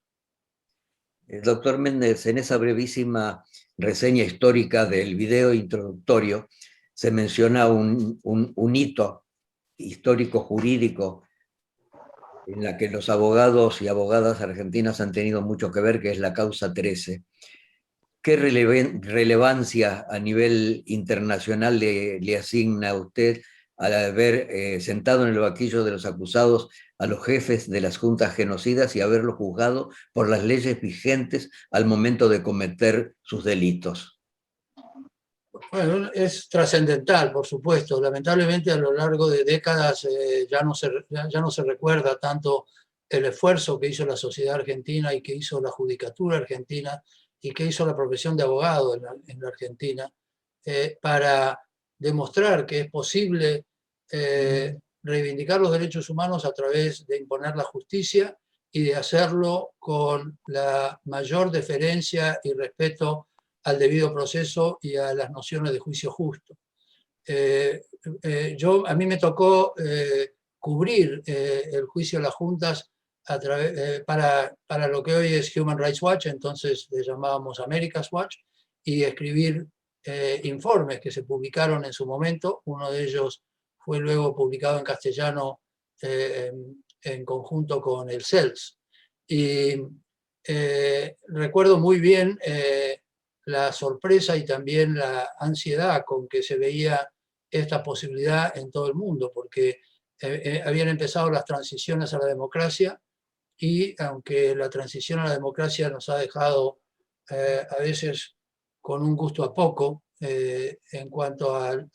Doctor Méndez, en esa brevísima reseña histórica del video introductorio se menciona un hito histórico jurídico en la que los abogados y abogadas argentinas han tenido mucho que ver, que es la causa 13. ¿Qué relevancia a nivel internacional le asigna a usted al haber sentado en el banquillo de los acusados a los jefes de las juntas genocidas y haberlos juzgado por las leyes vigentes al momento de cometer sus delitos? Bueno, es trascendental, por supuesto. Lamentablemente, a lo largo de décadas ya no se recuerda tanto el esfuerzo que hizo la sociedad argentina y que hizo la judicatura argentina y que hizo la profesión de abogado en la Argentina para demostrar que es posible reivindicar los derechos humanos a través de imponer la justicia y de hacerlo con la mayor deferencia y respeto al debido proceso y a las nociones de juicio justo. A mí me tocó cubrir el juicio de las juntas para lo que hoy es Human Rights Watch, entonces le llamábamos America's Watch, y escribir informes que se publicaron en su momento. Uno de ellos fue luego publicado en castellano en conjunto con el CELS. Y recuerdo muy bien la sorpresa y también la ansiedad con que se veía esta posibilidad en todo el mundo, porque habían empezado las transiciones a la democracia, y aunque la transición a la democracia nos ha dejado a veces con un gusto a poco en cuanto al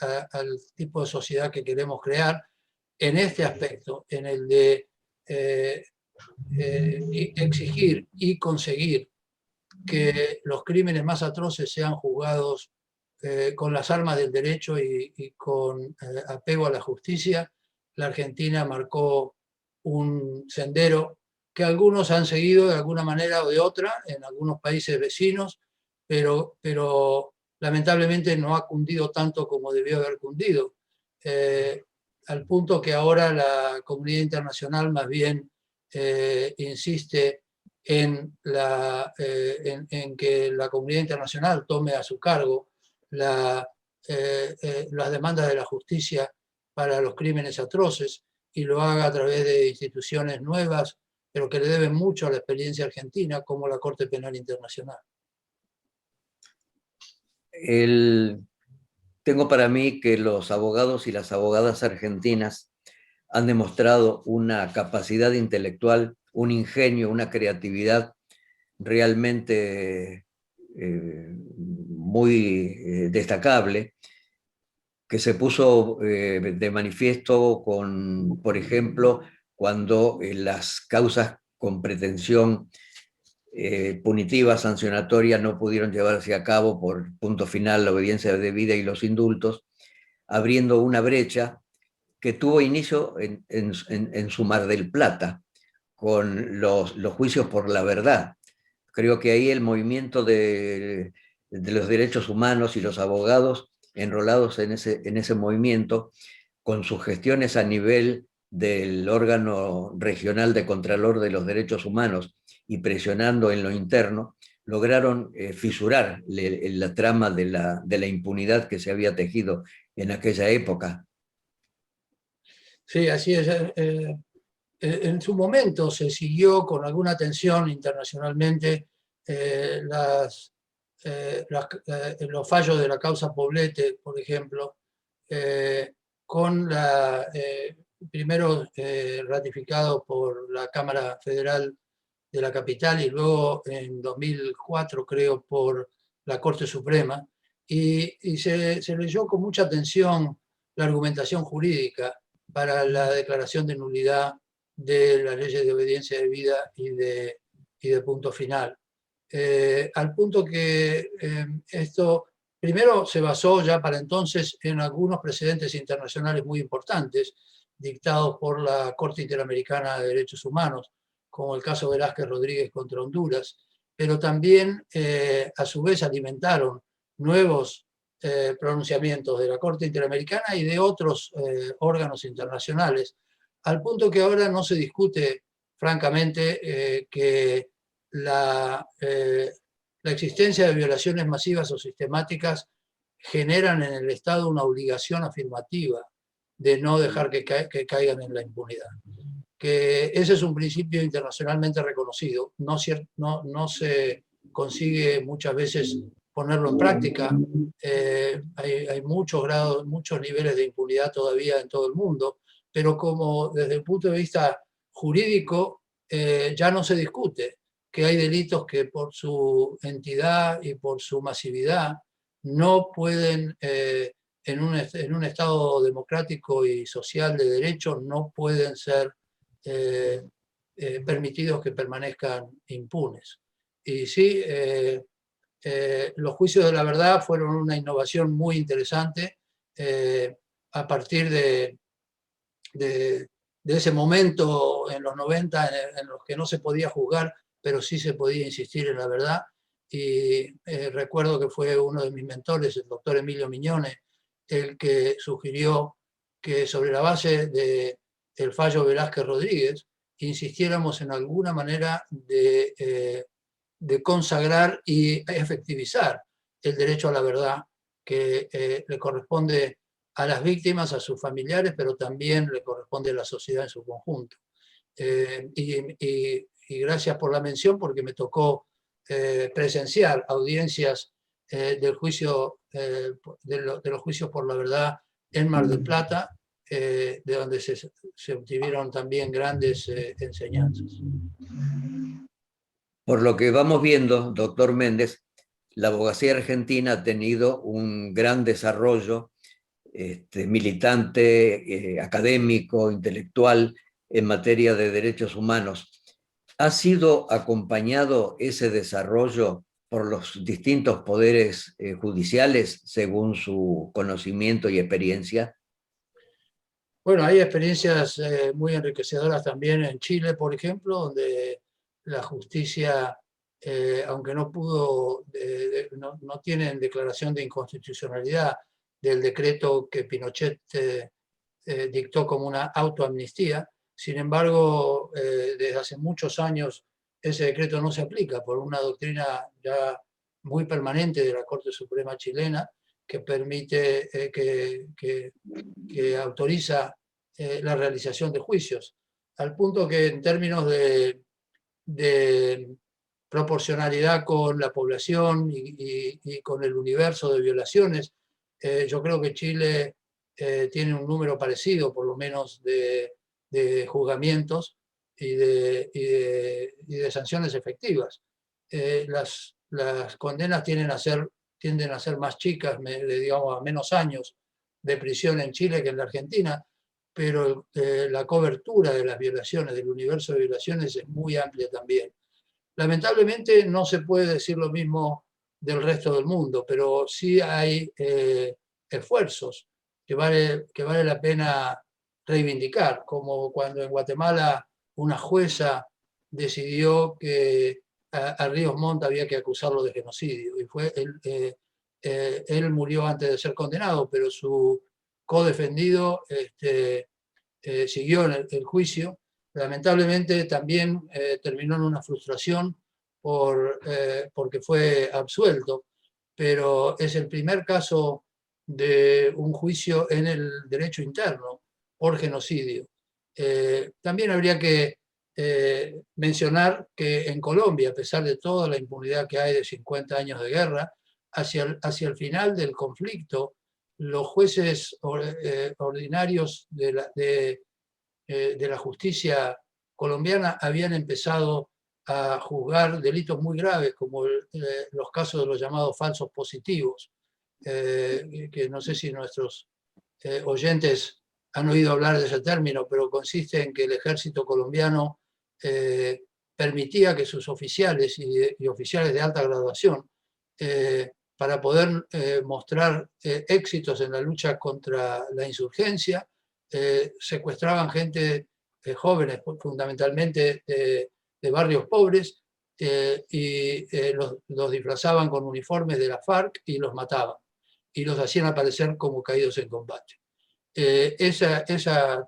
tipo de sociedad que queremos crear, en este aspecto, en el de exigir y conseguir que los crímenes más atroces sean juzgados con las armas del derecho y con apego a la justicia, la Argentina marcó un sendero que algunos han seguido de alguna manera o de otra en algunos países vecinos, pero lamentablemente no ha cundido tanto como debió haber cundido, al punto que ahora la comunidad internacional más bien insiste en que la comunidad internacional tome a su cargo las demandas de la justicia para los crímenes atroces, y lo haga a través de instituciones nuevas, pero que le deben mucho a la experiencia argentina, como la Corte Penal Internacional. Tengo para mí que los abogados y las abogadas argentinas han demostrado una capacidad intelectual, un ingenio, una creatividad realmente muy destacable, que se puso de manifiesto con, por ejemplo, cuando las causas con pretensión punitiva, sancionatoria, no pudieron llevarse a cabo por punto final la obediencia debida y los indultos, abriendo una brecha que tuvo inicio en su Mar del Plata, con los juicios por la verdad. Creo que ahí el movimiento de los derechos humanos y los abogados enrolados en ese movimiento, con sus gestiones a nivel del órgano regional de Contralor de los Derechos Humanos y presionando en lo interno, lograron fisurar la trama de la impunidad que se había tejido en aquella época. Sí, así es. En su momento se siguió con alguna atención internacionalmente los fallos de la causa Poblete, por ejemplo, con primero ratificado por la Cámara Federal de la Capital y luego en 2004, creo, por la Corte Suprema, y se leyó con mucha atención la argumentación jurídica para la declaración de nulidad de las leyes de obediencia debida y de punto final. Al punto que esto primero se basó ya para entonces en algunos precedentes internacionales muy importantes dictados por la Corte Interamericana de Derechos Humanos, como el caso Velázquez Rodríguez contra Honduras, pero también a su vez alimentaron nuevos pronunciamientos de la Corte Interamericana y de otros órganos internacionales, al punto que ahora no se discute francamente que la existencia de violaciones masivas o sistemáticas generan en el Estado una obligación afirmativa de no dejar que caigan en la impunidad. Que ese es un principio internacionalmente reconocido, no se consigue muchas veces ponerlo en práctica. Hay muchos niveles de impunidad todavía en todo el mundo, pero como desde el punto de vista jurídico ya no se discute que hay delitos que por su entidad y por su masividad no pueden, en un Estado democrático y social de derecho, no pueden ser permitidos que permanezcan impunes. Y sí, los juicios de la verdad fueron una innovación muy interesante a partir de de ese momento en los 90 en los que no se podía juzgar, pero sí se podía insistir en la verdad. Y recuerdo que fue uno de mis mentores, el doctor Emilio Miñone, el que sugirió que sobre la base del fallo Velázquez Rodríguez insistiéramos en alguna manera de consagrar y efectivizar el derecho a la verdad que le corresponde a las víctimas, a sus familiares, pero también le corresponde a la sociedad en su conjunto. Y gracias por la mención, porque me tocó presenciar audiencias del juicio, de los juicios por la verdad en Mar del Plata, de donde se obtuvieron también grandes enseñanzas. Por lo que vamos viendo, doctor Méndez, la abogacía argentina ha tenido un gran desarrollo militante, académico, intelectual en materia de derechos humanos. ¿Ha sido acompañado ese desarrollo por los distintos poderes judiciales según su conocimiento y experiencia? Bueno, hay experiencias muy enriquecedoras también en Chile, por ejemplo, donde la justicia, aunque no pudo, no tienen declaración de inconstitucionalidad del decreto que Pinochet dictó como una autoamnistía. Sin embargo, desde hace muchos años ese decreto no se aplica por una doctrina ya muy permanente de la Corte Suprema chilena que permite, que autoriza la realización de juicios, al punto que en términos de proporcionalidad con la población y con el universo de violaciones, yo creo que Chile tiene un número parecido, por lo menos, de juzgamientos y de sanciones efectivas. Las condenas tienden a ser más chicas, digamos, a menos años de prisión en Chile que en la Argentina, pero la cobertura de las violaciones, del universo de violaciones, es muy amplia también. Lamentablemente no se puede decir lo mismo del resto del mundo, pero sí hay esfuerzos que vale la pena reivindicar, como cuando en Guatemala una jueza decidió que a Ríos Montt había que acusarlo de genocidio, y él murió antes de ser condenado, pero su codefendido siguió en el juicio. Lamentablemente también terminó en una frustración porque fue absuelto, pero es el primer caso de un juicio en el derecho interno por genocidio. También habría que mencionar que en Colombia, a pesar de toda la impunidad que hay de 50 años de guerra, hacia el final del conflicto, los jueces ordinarios de la justicia colombiana habían empezado a juzgar delitos muy graves, como los casos de los llamados falsos positivos, que no sé si nuestros oyentes han oído hablar de ese término, pero consiste en que el ejército colombiano permitía que sus oficiales y oficiales de alta graduación, para poder mostrar éxitos en la lucha contra la insurgencia, secuestraban gente jóvenes, fundamentalmente de barrios pobres, y los disfrazaban con uniformes de la FARC y los mataban, y los hacían aparecer como caídos en combate. Esa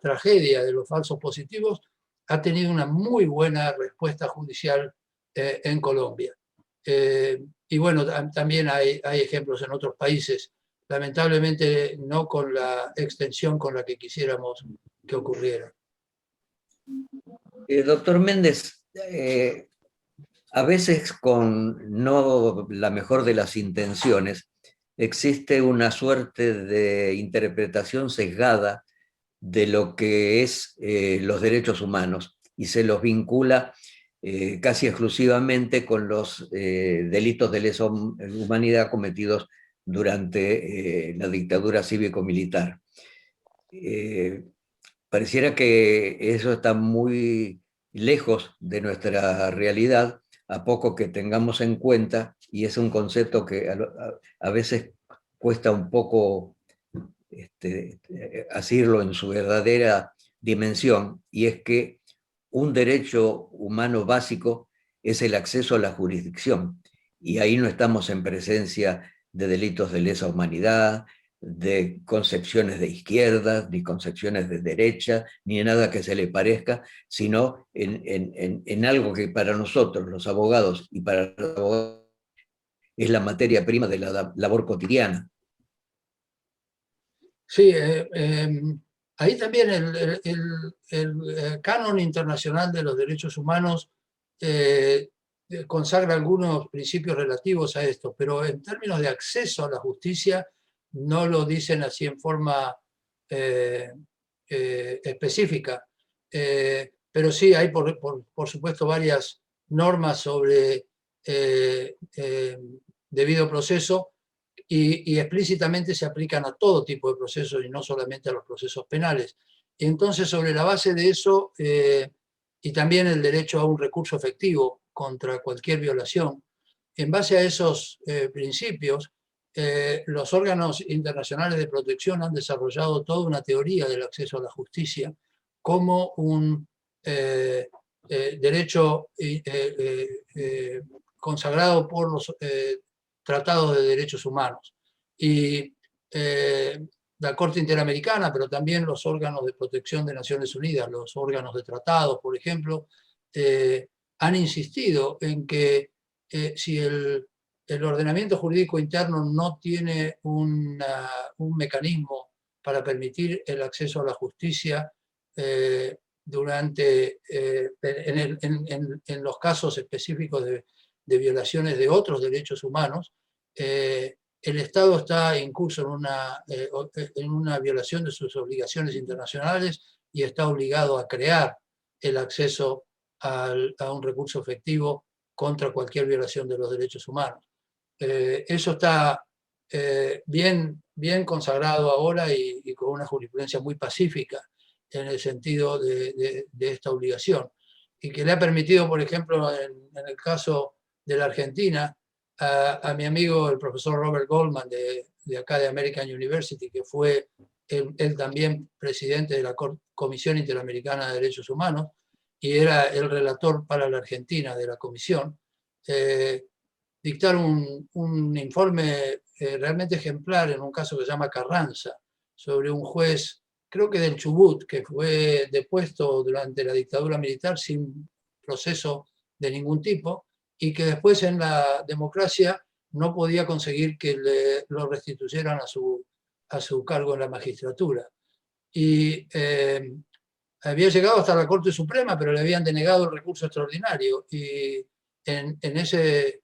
tragedia de los falsos positivos ha tenido una muy buena respuesta judicial en Colombia. Y bueno, también hay ejemplos en otros países, lamentablemente no con la extensión con la que quisiéramos que ocurriera. Doctor Méndez, a veces con no la mejor de las intenciones, existe una suerte de interpretación sesgada de lo que es los derechos humanos y se los vincula casi exclusivamente con los delitos de lesa humanidad cometidos durante la dictadura cívico-militar. Pareciera que eso está muy lejos de nuestra realidad, a poco que tengamos en cuenta, y es un concepto que a veces cuesta un poco asirlo en su verdadera dimensión, y es que un derecho humano básico es el acceso a la jurisdicción, y ahí no estamos en presencia de delitos de lesa humanidad, de concepciones de izquierda, ni concepciones de derecha, ni en nada que se le parezca, sino en algo que para nosotros, los abogados, y para los abogados, es la materia prima de la labor cotidiana. Sí, ahí también el canon internacional de los derechos humanos consagra algunos principios relativos a esto, pero en términos de acceso a la justicia no lo dicen así en forma específica. Pero sí hay, por supuesto, varias normas sobre debido proceso y explícitamente se aplican a todo tipo de procesos y no solamente a los procesos penales. Entonces, sobre la base de eso, y también el derecho a un recurso efectivo contra cualquier violación, en base a esos principios, los órganos internacionales de protección han desarrollado toda una teoría del acceso a la justicia como un derecho consagrado por los tratados de derechos humanos. Y la Corte Interamericana, pero también los órganos de protección de Naciones Unidas, los órganos de tratados, por ejemplo, han insistido en que si el ordenamiento jurídico interno no tiene un mecanismo para permitir el acceso a la justicia en los casos específicos de violaciones de otros derechos humanos, el Estado está incurso en una violación de sus obligaciones internacionales y está obligado a crear el acceso a un recurso efectivo contra cualquier violación de los derechos humanos. Eso está bien consagrado ahora y con una jurisprudencia muy pacífica en el sentido de esta obligación, y que le ha permitido, por ejemplo, en el caso de la Argentina, a mi amigo el profesor Robert Goldman de acá de American University, que fue él también presidente de la Comisión Interamericana de Derechos Humanos y era el relator para la Argentina de la comisión, dictar un informe realmente ejemplar en un caso que se llama Carranza, sobre un juez, creo que del Chubut, que fue depuesto durante la dictadura militar sin proceso de ningún tipo, y que después en la democracia no podía conseguir que lo restituyeran a su cargo en la magistratura. Y había llegado hasta la Corte Suprema, pero le habían denegado el recurso extraordinario. Y en ese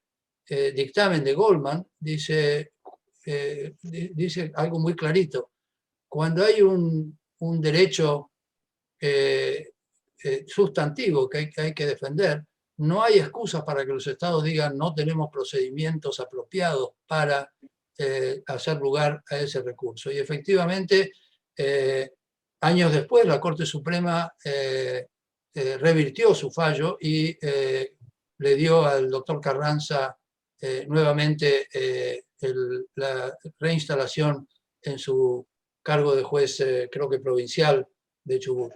dictamen de Goldman dice algo muy clarito. Cuando hay un derecho sustantivo que hay que defender, no hay excusas para que los estados digan no tenemos procedimientos apropiados para hacer lugar a ese recurso. Y efectivamente, años después, la Corte Suprema revirtió su fallo y le dio al doctor Carranza nuevamente la reinstalación en su cargo de juez, creo que provincial, de Chubut.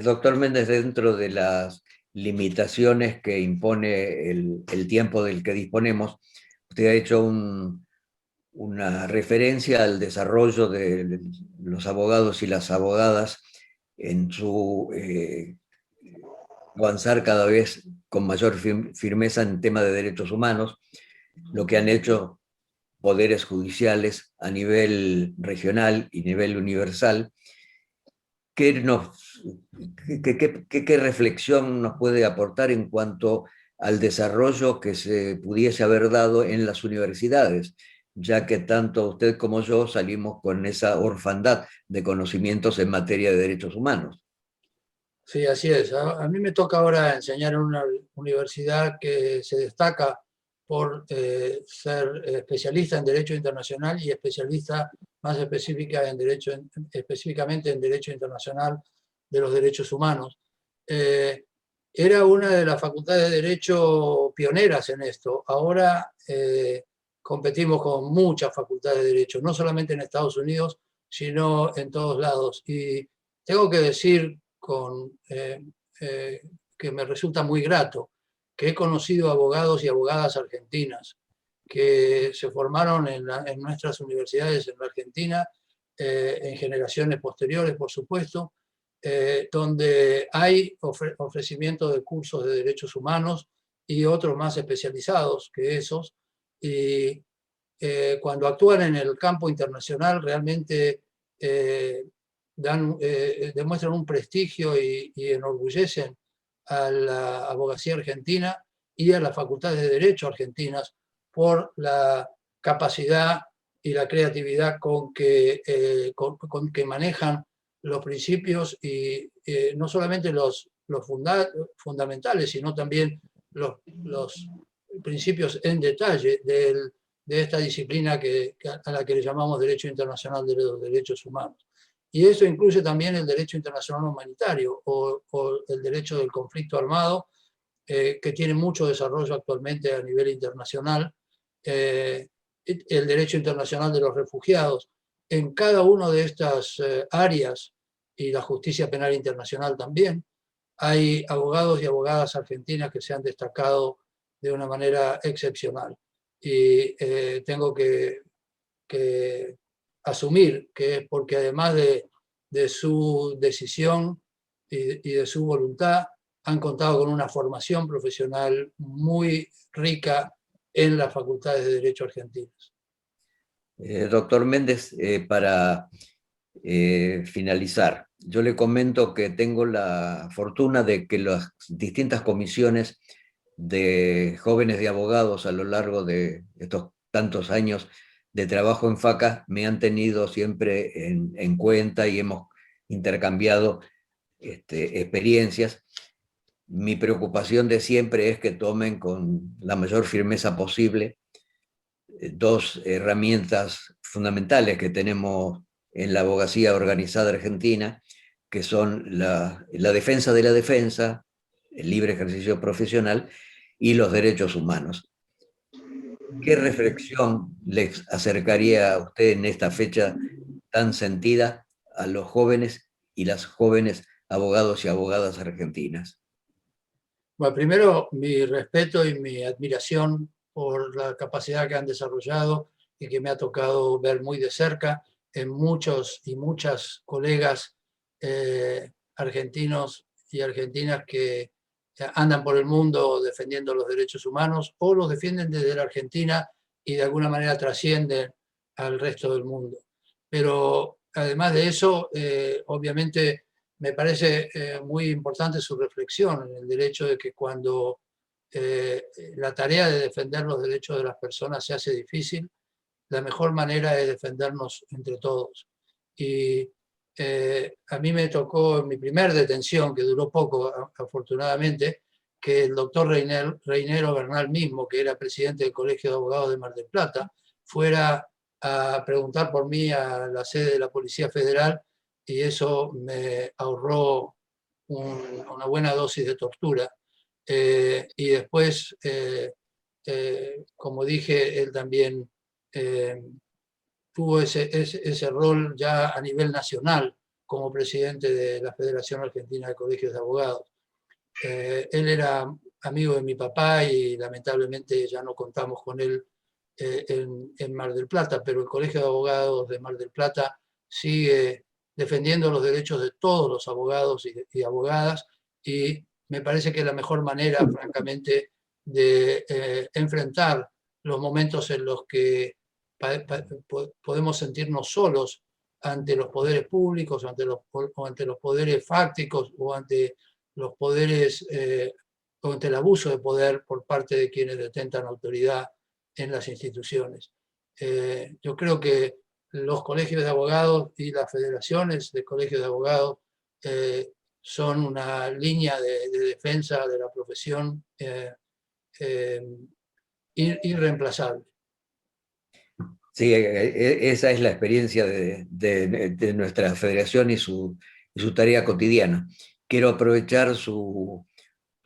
Doctor Méndez, dentro de las limitaciones que impone el tiempo del que disponemos, usted ha hecho una referencia al desarrollo de los abogados y las abogadas en su avanzar cada vez con mayor firmeza en tema de derechos humanos, lo que han hecho poderes judiciales a nivel regional y nivel universal. ¿Qué reflexión nos puede aportar en cuanto al desarrollo que se pudiese haber dado en las universidades, ya que tanto usted como yo salimos con esa orfandad de conocimientos en materia de derechos humanos? Sí, así es. A mí me toca ahora enseñar en una universidad que se destaca por ser especialista en Derecho Internacional y especialista más específicamente en Derecho Internacional de los Derechos Humanos. Era una de las facultades de Derecho pioneras en esto. Ahora competimos con muchas facultades de Derecho, no solamente en Estados Unidos, sino en todos lados. Y tengo que decir que me resulta muy grato que he conocido abogados y abogadas argentinas que se formaron en nuestras universidades en la Argentina, en generaciones posteriores, por supuesto, donde hay ofrecimiento de cursos de derechos humanos y otros más especializados que esos. Y cuando actúan en el campo internacional realmente demuestran un prestigio y enorgullecen a la abogacía argentina y a las facultades de Derecho argentinas por la capacidad y la creatividad con que manejan los principios y no solamente los fundamentales, sino también los principios en detalle de esta disciplina a la que le llamamos Derecho Internacional de los Derechos Humanos. Y eso incluye también el derecho internacional humanitario o el derecho del conflicto armado, que tiene mucho desarrollo actualmente a nivel internacional, el derecho internacional de los refugiados. En cada una de estas áreas, y la justicia penal internacional también, hay abogados y abogadas argentinas que se han destacado de una manera excepcional. Y tengo que asumir que es porque además de su decisión y de su voluntad, han contado con una formación profesional muy rica en las facultades de Derecho argentinas. Doctor Méndez, para finalizar, yo le comento que tengo la fortuna de que las distintas comisiones de jóvenes de abogados a lo largo de estos tantos años de trabajo en FACA me han tenido siempre en cuenta y hemos intercambiado experiencias. Mi preocupación de siempre es que tomen con la mayor firmeza posible dos herramientas fundamentales que tenemos en la abogacía organizada argentina, que son la defensa de la defensa, el libre ejercicio profesional y los derechos humanos. ¿Qué reflexión les acercaría a usted en esta fecha tan sentida a los jóvenes y las jóvenes abogados y abogadas argentinas? Bueno, primero, mi respeto y mi admiración por la capacidad que han desarrollado y que me ha tocado ver muy de cerca en muchos y muchas colegas argentinos y argentinas que andan por el mundo defendiendo los derechos humanos o los defienden desde la Argentina y de alguna manera trascienden al resto del mundo. Pero además de eso, obviamente me parece muy importante su reflexión en el derecho de que cuando la tarea de defender los derechos de las personas se hace difícil, la mejor manera es defendernos entre todos. Y a mí me tocó en mi primer detención, que duró poco afortunadamente, que el doctor Reinero Bernal mismo, que era presidente del Colegio de Abogados de Mar del Plata, fuera a preguntar por mí a la sede de la Policía Federal, y eso me ahorró una buena dosis de tortura. Y después, como dije, él también tuvo ese rol ya a nivel nacional como presidente de la Federación Argentina de Colegios de Abogados. Él era amigo de mi papá y lamentablemente ya no contamos con él en Mar del Plata, pero el Colegio de Abogados de Mar del Plata sigue defendiendo los derechos de todos los abogados y abogadas, y me parece que es la mejor manera, francamente, de enfrentar los momentos en los que podemos sentirnos solos ante los poderes públicos, ante los poderes fácticos o ante los poderes, o ante el abuso de poder por parte de quienes detentan autoridad en las instituciones. Yo creo que los colegios de abogados y las federaciones de colegios de abogados son una línea de defensa de la profesión irreemplazable. Sí, esa es la experiencia de nuestra federación y su tarea cotidiana. Quiero aprovechar su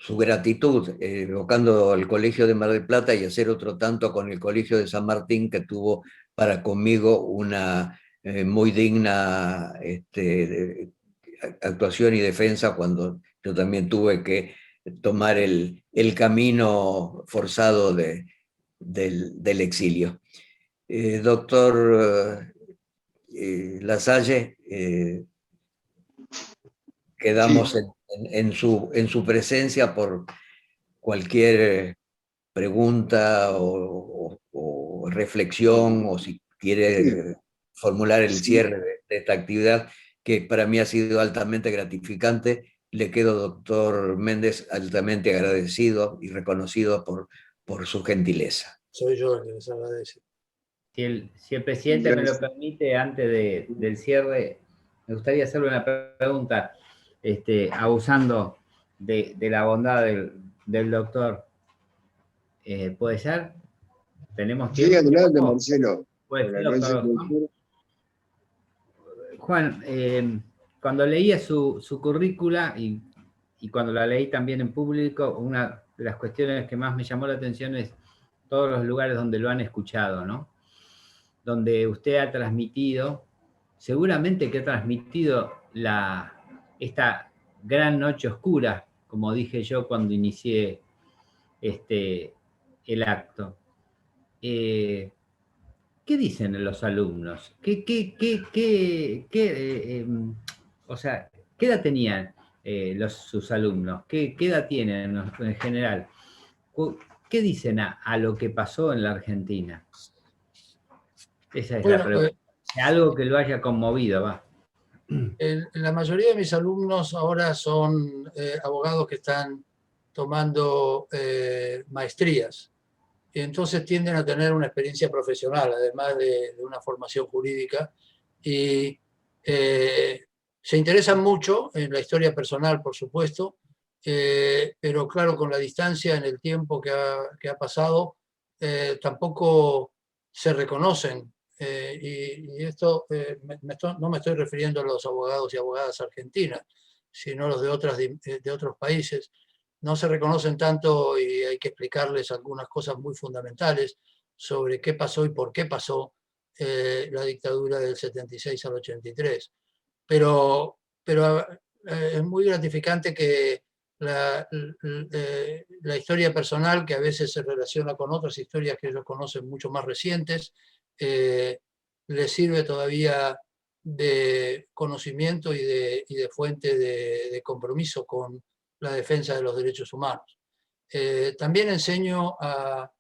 gratitud, evocando al Colegio de Mar del Plata y hacer otro tanto con el Colegio de San Martín, que tuvo para conmigo una muy digna actuación y defensa cuando yo también tuve que tomar el camino forzado del exilio. Doctor Lasalle, quedamos Sí, en su presencia por cualquier pregunta o reflexión, o si sí, quiere formular el sí. cierre de esta actividad, que para mí ha sido altamente gratificante. Le quedo, doctor Méndez, altamente agradecido y reconocido por su gentileza. Soy yo el que les agradece. Si el presidente me lo Gracias. permite, antes del cierre, me gustaría hacerle una pregunta, abusando de la bondad del doctor. ¿Puede ser? ¿Tenemos Sí, tiempo? adelante, Marcelo. ¿Puede ser, Para no ser doctor Juan? Juan, cuando leía su currícula y cuando la leí también en público, una de las cuestiones que más me llamó la atención es todos los lugares donde lo han escuchado, ¿no? Donde usted ha transmitido, seguramente que ha transmitido esta gran noche oscura, como dije yo cuando inicié el acto. ¿Qué dicen los alumnos? O sea, ¿qué edad tenían sus alumnos? ¿Qué edad tienen en general? ¿Qué dicen a lo que pasó en la Argentina? Esa es la Bueno, pregunta. Algo que lo haya conmovido, va. la mayoría de mis alumnos ahora son abogados que están tomando maestrías y entonces tienden a tener una experiencia profesional, además de una formación jurídica, y se interesan mucho en la historia personal, por supuesto, pero claro, con la distancia en el tiempo que ha pasado, tampoco se reconocen. Y esto no me estoy refiriendo a los abogados y abogadas argentinas, sino a los de otros países. No se reconocen tanto y hay que explicarles algunas cosas muy fundamentales sobre qué pasó y por qué pasó la dictadura del 76 al 83. Pero es muy gratificante que la historia personal, que a veces se relaciona con otras historias que ellos conocen mucho más recientes, les sirve todavía de conocimiento y de fuente de compromiso con la defensa de los derechos humanos. También enseño a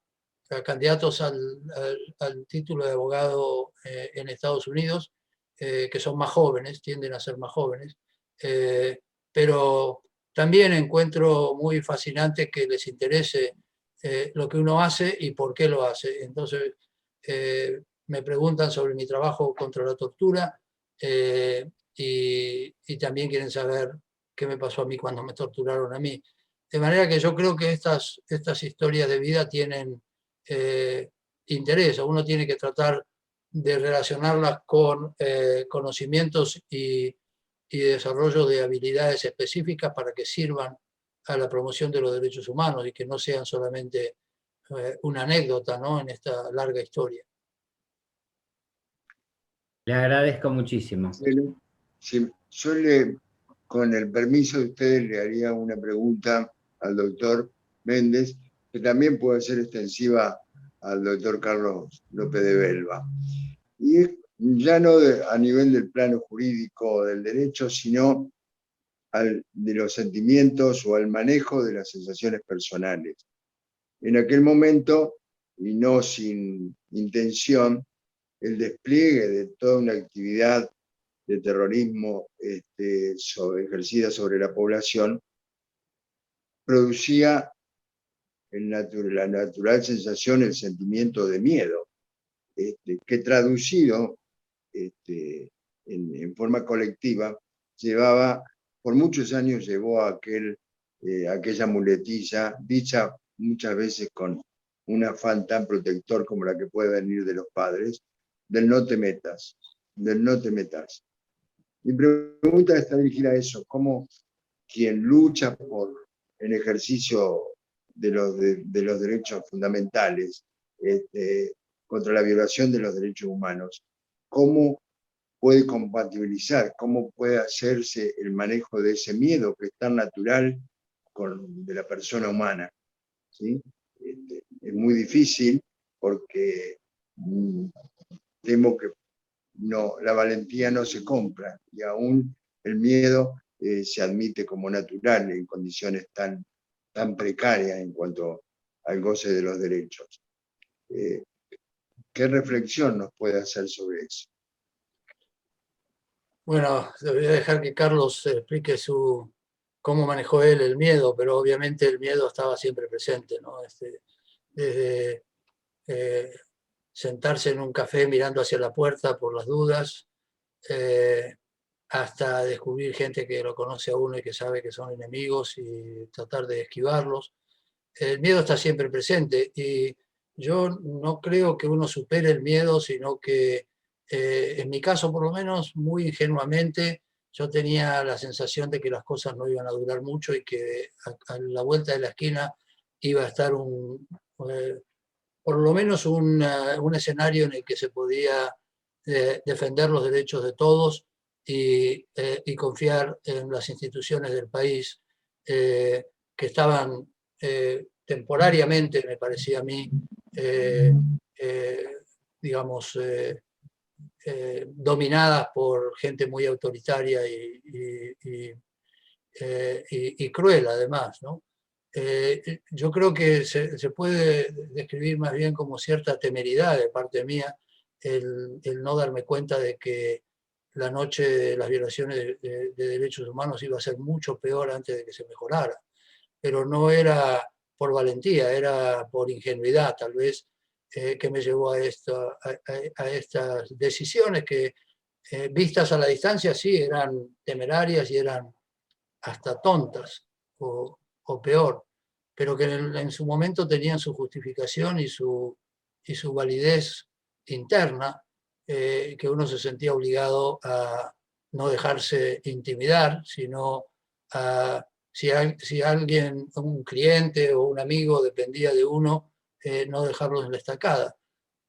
candidatos al título de abogado en Estados Unidos, que son más jóvenes, tienden a ser más jóvenes, pero también encuentro muy fascinante que les interese lo que uno hace y por qué lo hace. Entonces, me preguntan sobre mi trabajo contra la tortura y también quieren saber qué me pasó a mí cuando me torturaron a mí. De manera que yo creo que estas historias de vida tienen interés. Uno tiene que tratar de relacionarlas con conocimientos y desarrollo de habilidades específicas para que sirvan a la promoción de los derechos humanos y que no sean solamente una anécdota, ¿no?, en esta larga historia. Le agradezco muchísimo. Sí, yo con el permiso de ustedes, le haría una pregunta al doctor Méndez, que también puede ser extensiva al doctor Carlos López de Belva. Y es ya no a nivel del plano jurídico del derecho, sino de los sentimientos o al manejo de las sensaciones personales. En aquel momento, y no sin intención, el despliegue de toda una actividad de terrorismo ejercida sobre la población producía la natural sensación, el sentimiento de miedo, que traducido en forma colectiva por muchos años llevó a aquella muletilla, dicha muchas veces con un afán tan protector como la que puede venir de los padres, del no te metas, del no te metas. Mi pregunta está dirigida a eso: ¿cómo quien lucha por el ejercicio de los derechos fundamentales, contra la violación de los derechos humanos, cómo puede compatibilizar, cómo puede hacerse el manejo de ese miedo que es tan natural de la persona humana, ¿sí? Es muy difícil porque temo que la valentía no se compra y aún el miedo se admite como natural en condiciones tan precarias en cuanto al goce de los derechos. ¿Qué reflexión nos puede hacer sobre eso? Bueno, voy a dejar que Carlos explique cómo manejó él el miedo, pero obviamente el miedo estaba siempre presente, ¿no? Desde sentarse en un café mirando hacia la puerta por las dudas, hasta descubrir gente que lo conoce a uno y que sabe que son enemigos y tratar de esquivarlos. El miedo está siempre presente y yo no creo que uno supere el miedo, sino que en mi caso por lo menos muy ingenuamente yo tenía la sensación de que las cosas no iban a durar mucho y que a la vuelta de la esquina iba a estar por lo menos un escenario en el que se podía defender los derechos de todos y confiar en las instituciones del país que estaban temporariamente, me parecía a mí, digamos, dominadas por gente muy autoritaria y cruel además, ¿no? Yo creo que se puede describir más bien como cierta temeridad de parte mía el no darme cuenta de que la noche de las violaciones de derechos humanos iba a ser mucho peor antes de que se mejorara. Pero no era por valentía, era por ingenuidad tal vez que me llevó a estas decisiones que vistas a la distancia sí eran temerarias y eran hasta tontas o peor, pero que en su momento tenían su justificación y su validez interna, que uno se sentía obligado a no dejarse intimidar, sino a, si alguien, un cliente o un amigo dependía de uno, no dejarlo en la estacada.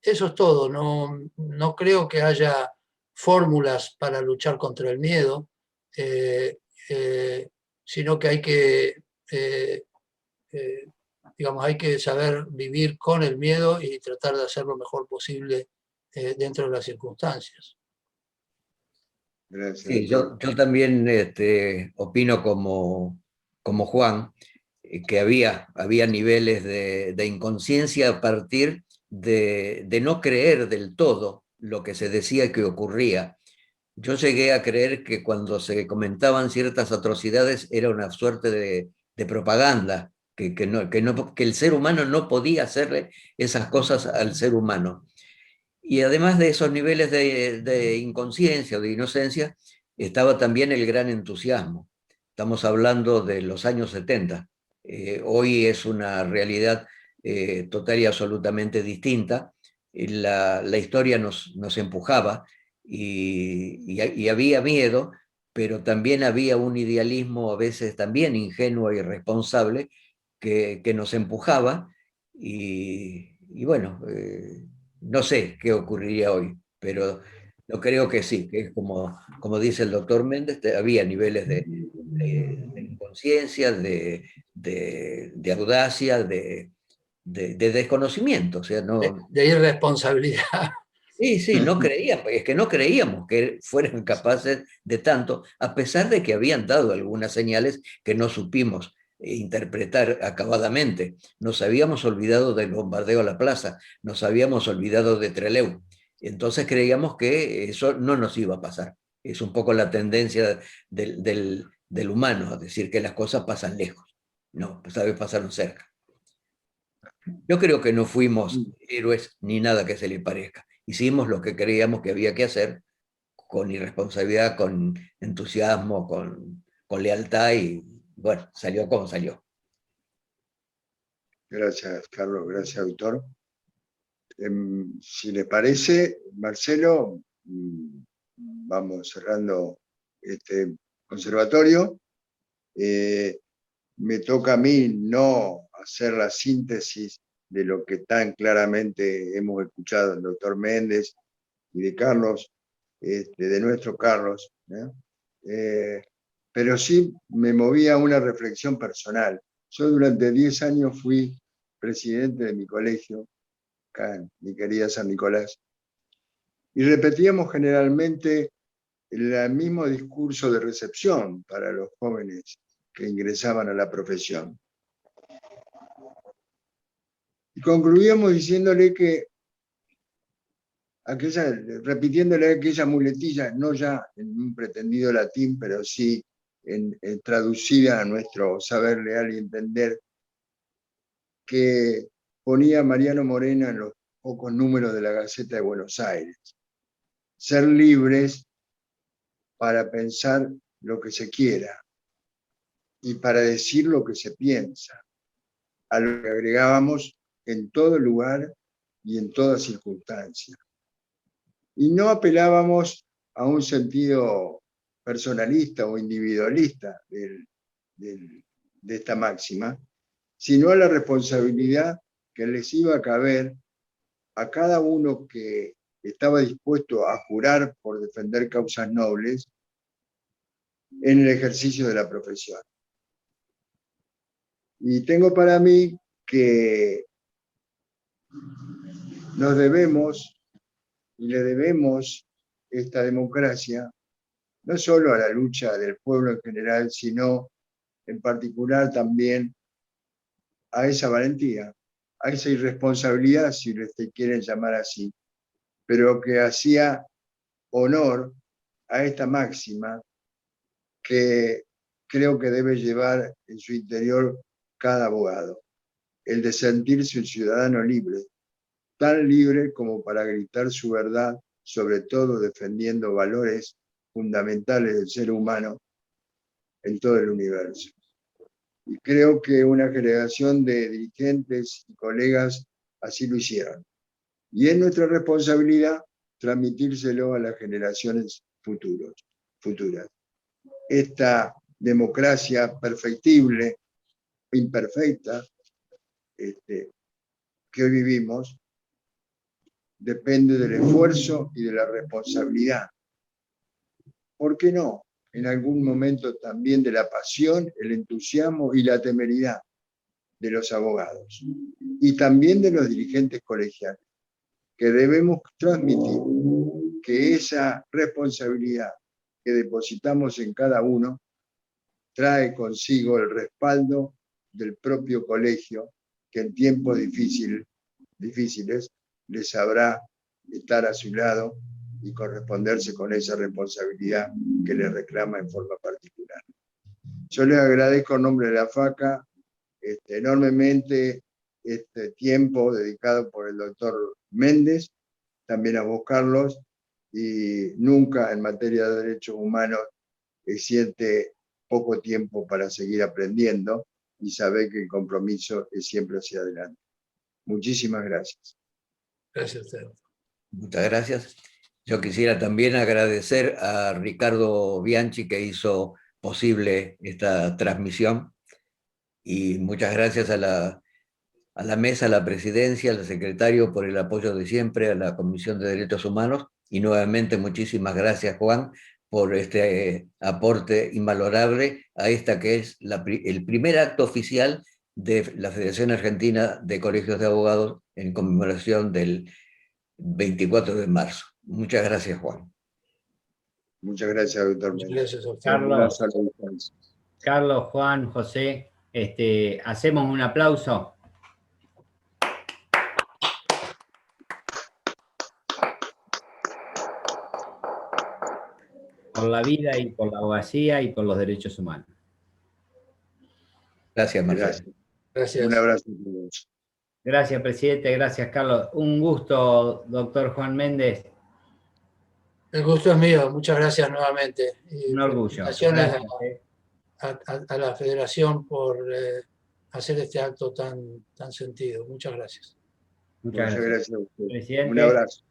Eso es todo, no creo que haya fórmulas para luchar contra el miedo, eh, eh, sino que eh, eh, digamos, hay que saber vivir con el miedo y tratar de hacer lo mejor posible dentro de las circunstancias. Gracias, Sí, doctor. yo también opino como Juan, que había niveles de inconsciencia a partir de no creer del todo lo que se decía que ocurría. Yo llegué a creer que cuando se comentaban ciertas atrocidades era una suerte de propaganda, que el ser humano no podía hacerle esas cosas al ser humano. Y además de esos niveles de inconsciencia o de inocencia, estaba también el gran entusiasmo. Estamos hablando de los años 70. Hoy es una realidad total y absolutamente distinta. La historia nos empujaba y había miedo, pero también había un idealismo a veces también ingenuo y irresponsable que nos empujaba y bueno, no sé qué ocurriría hoy, pero yo creo que sí, que es como dice el doctor Méndez, había niveles de inconsciencia, de audacia, de desconocimiento, o sea, no, De irresponsabilidad. sí, sí, no creíamos, es que no creíamos que fueran capaces de tanto, a pesar de que habían dado algunas señales que no supimos interpretar acabadamente. Nos habíamos olvidado del bombardeo a la plaza, nos habíamos olvidado de Trelew. Entonces creíamos que eso no nos iba a pasar. Es un poco la tendencia del humano, a decir que las cosas pasan lejos. No, pues a veces pasaron cerca. Yo creo que no fuimos héroes ni nada que se le parezca. Hicimos lo que creíamos que había que hacer con irresponsabilidad, con entusiasmo, con lealtad y bueno, salió como salió. Gracias, Carlos. Gracias, doctor. Si le parece, Marcelo, vamos cerrando este conservatorio. Me toca a mí no hacer la síntesis de lo que tan claramente hemos escuchado del doctor Méndez y de Carlos, de nuestro Carlos, pero sí me movía a una reflexión personal. Yo durante 10 años fui presidente de mi colegio, acá en mi querida San Nicolás, y repetíamos generalmente el mismo discurso de recepción para los jóvenes que ingresaban a la profesión. Y concluíamos diciéndole que repitiéndole aquella muletilla, no ya en un pretendido latín, pero sí traducida a nuestro saber leal y entender, que ponía Mariano Morena en los pocos números de la Gaceta de Buenos Aires. Ser libres para pensar lo que se quiera y para decir lo que se piensa, a lo que agregábamos en todo lugar y en toda circunstancia. Y no apelábamos a un sentido personalista o individualista de esta máxima, sino a la responsabilidad que les iba a caber a cada uno que estaba dispuesto a jurar por defender causas nobles en el ejercicio de la profesión. Y tengo para mí que nos debemos y le debemos esta democracia no solo a la lucha del pueblo en general, sino en particular también a esa valentía, a esa irresponsabilidad, si se quieren llamar así, pero que hacía honor a esta máxima que creo que debe llevar en su interior cada abogado, el de sentirse un ciudadano libre, tan libre como para gritar su verdad, sobre todo defendiendo valores fundamentales del ser humano en todo el universo. Y creo que una generación de dirigentes y colegas así lo hicieron. Y es nuestra responsabilidad transmitírselo a las generaciones futuras. Esta democracia perfectible, imperfecta, que hoy vivimos, depende del esfuerzo y de la responsabilidad. ¿Por qué no? En algún momento también de la pasión, el entusiasmo y la temeridad de los abogados. Y también de los dirigentes colegiales, que debemos transmitir que esa responsabilidad que depositamos en cada uno trae consigo el respaldo del propio colegio, que en tiempos difíciles les sabrá estar a su lado y corresponderse con esa responsabilidad que les reclama en forma particular. Yo les agradezco en nombre de la FACA enormemente este tiempo dedicado por el doctor Méndez, también a vos, Carlos, y nunca en materia de derechos humanos siente poco tiempo para seguir aprendiendo y saber que el compromiso es siempre hacia adelante. Muchísimas gracias. Gracias a usted. Muchas gracias. Yo quisiera también agradecer a Ricardo Bianchi, que hizo posible esta transmisión, y muchas gracias a la mesa, a la presidencia, al secretario por el apoyo de siempre, a la Comisión de Derechos Humanos, y nuevamente muchísimas gracias, Juan, por este aporte invalorable a esta que es el primer acto oficial de la Federación Argentina de Colegios de Abogados en conmemoración del 24 de marzo. Muchas gracias, Juan. Muchas gracias, doctor. Muchas gracias a usted. Carlos, Juan, José, hacemos un aplauso. Por la vida y por la abogacía y por los derechos humanos. Gracias, Marcelo. Gracias. Un abrazo a todos. Gracias, presidente. Gracias, Carlos. Un gusto, doctor Juan Méndez. El gusto es mío. Muchas gracias nuevamente. Y Un orgullo. felicitaciones Gracias. a la Federación por hacer este acto tan sentido. Muchas gracias. Muchas gracias a usted. Presidente. Un abrazo.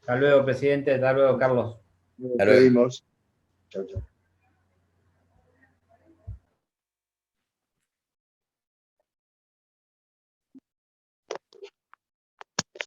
Hasta luego, presidente. Hasta luego, Carlos. Nos despedimos. Chao, chao.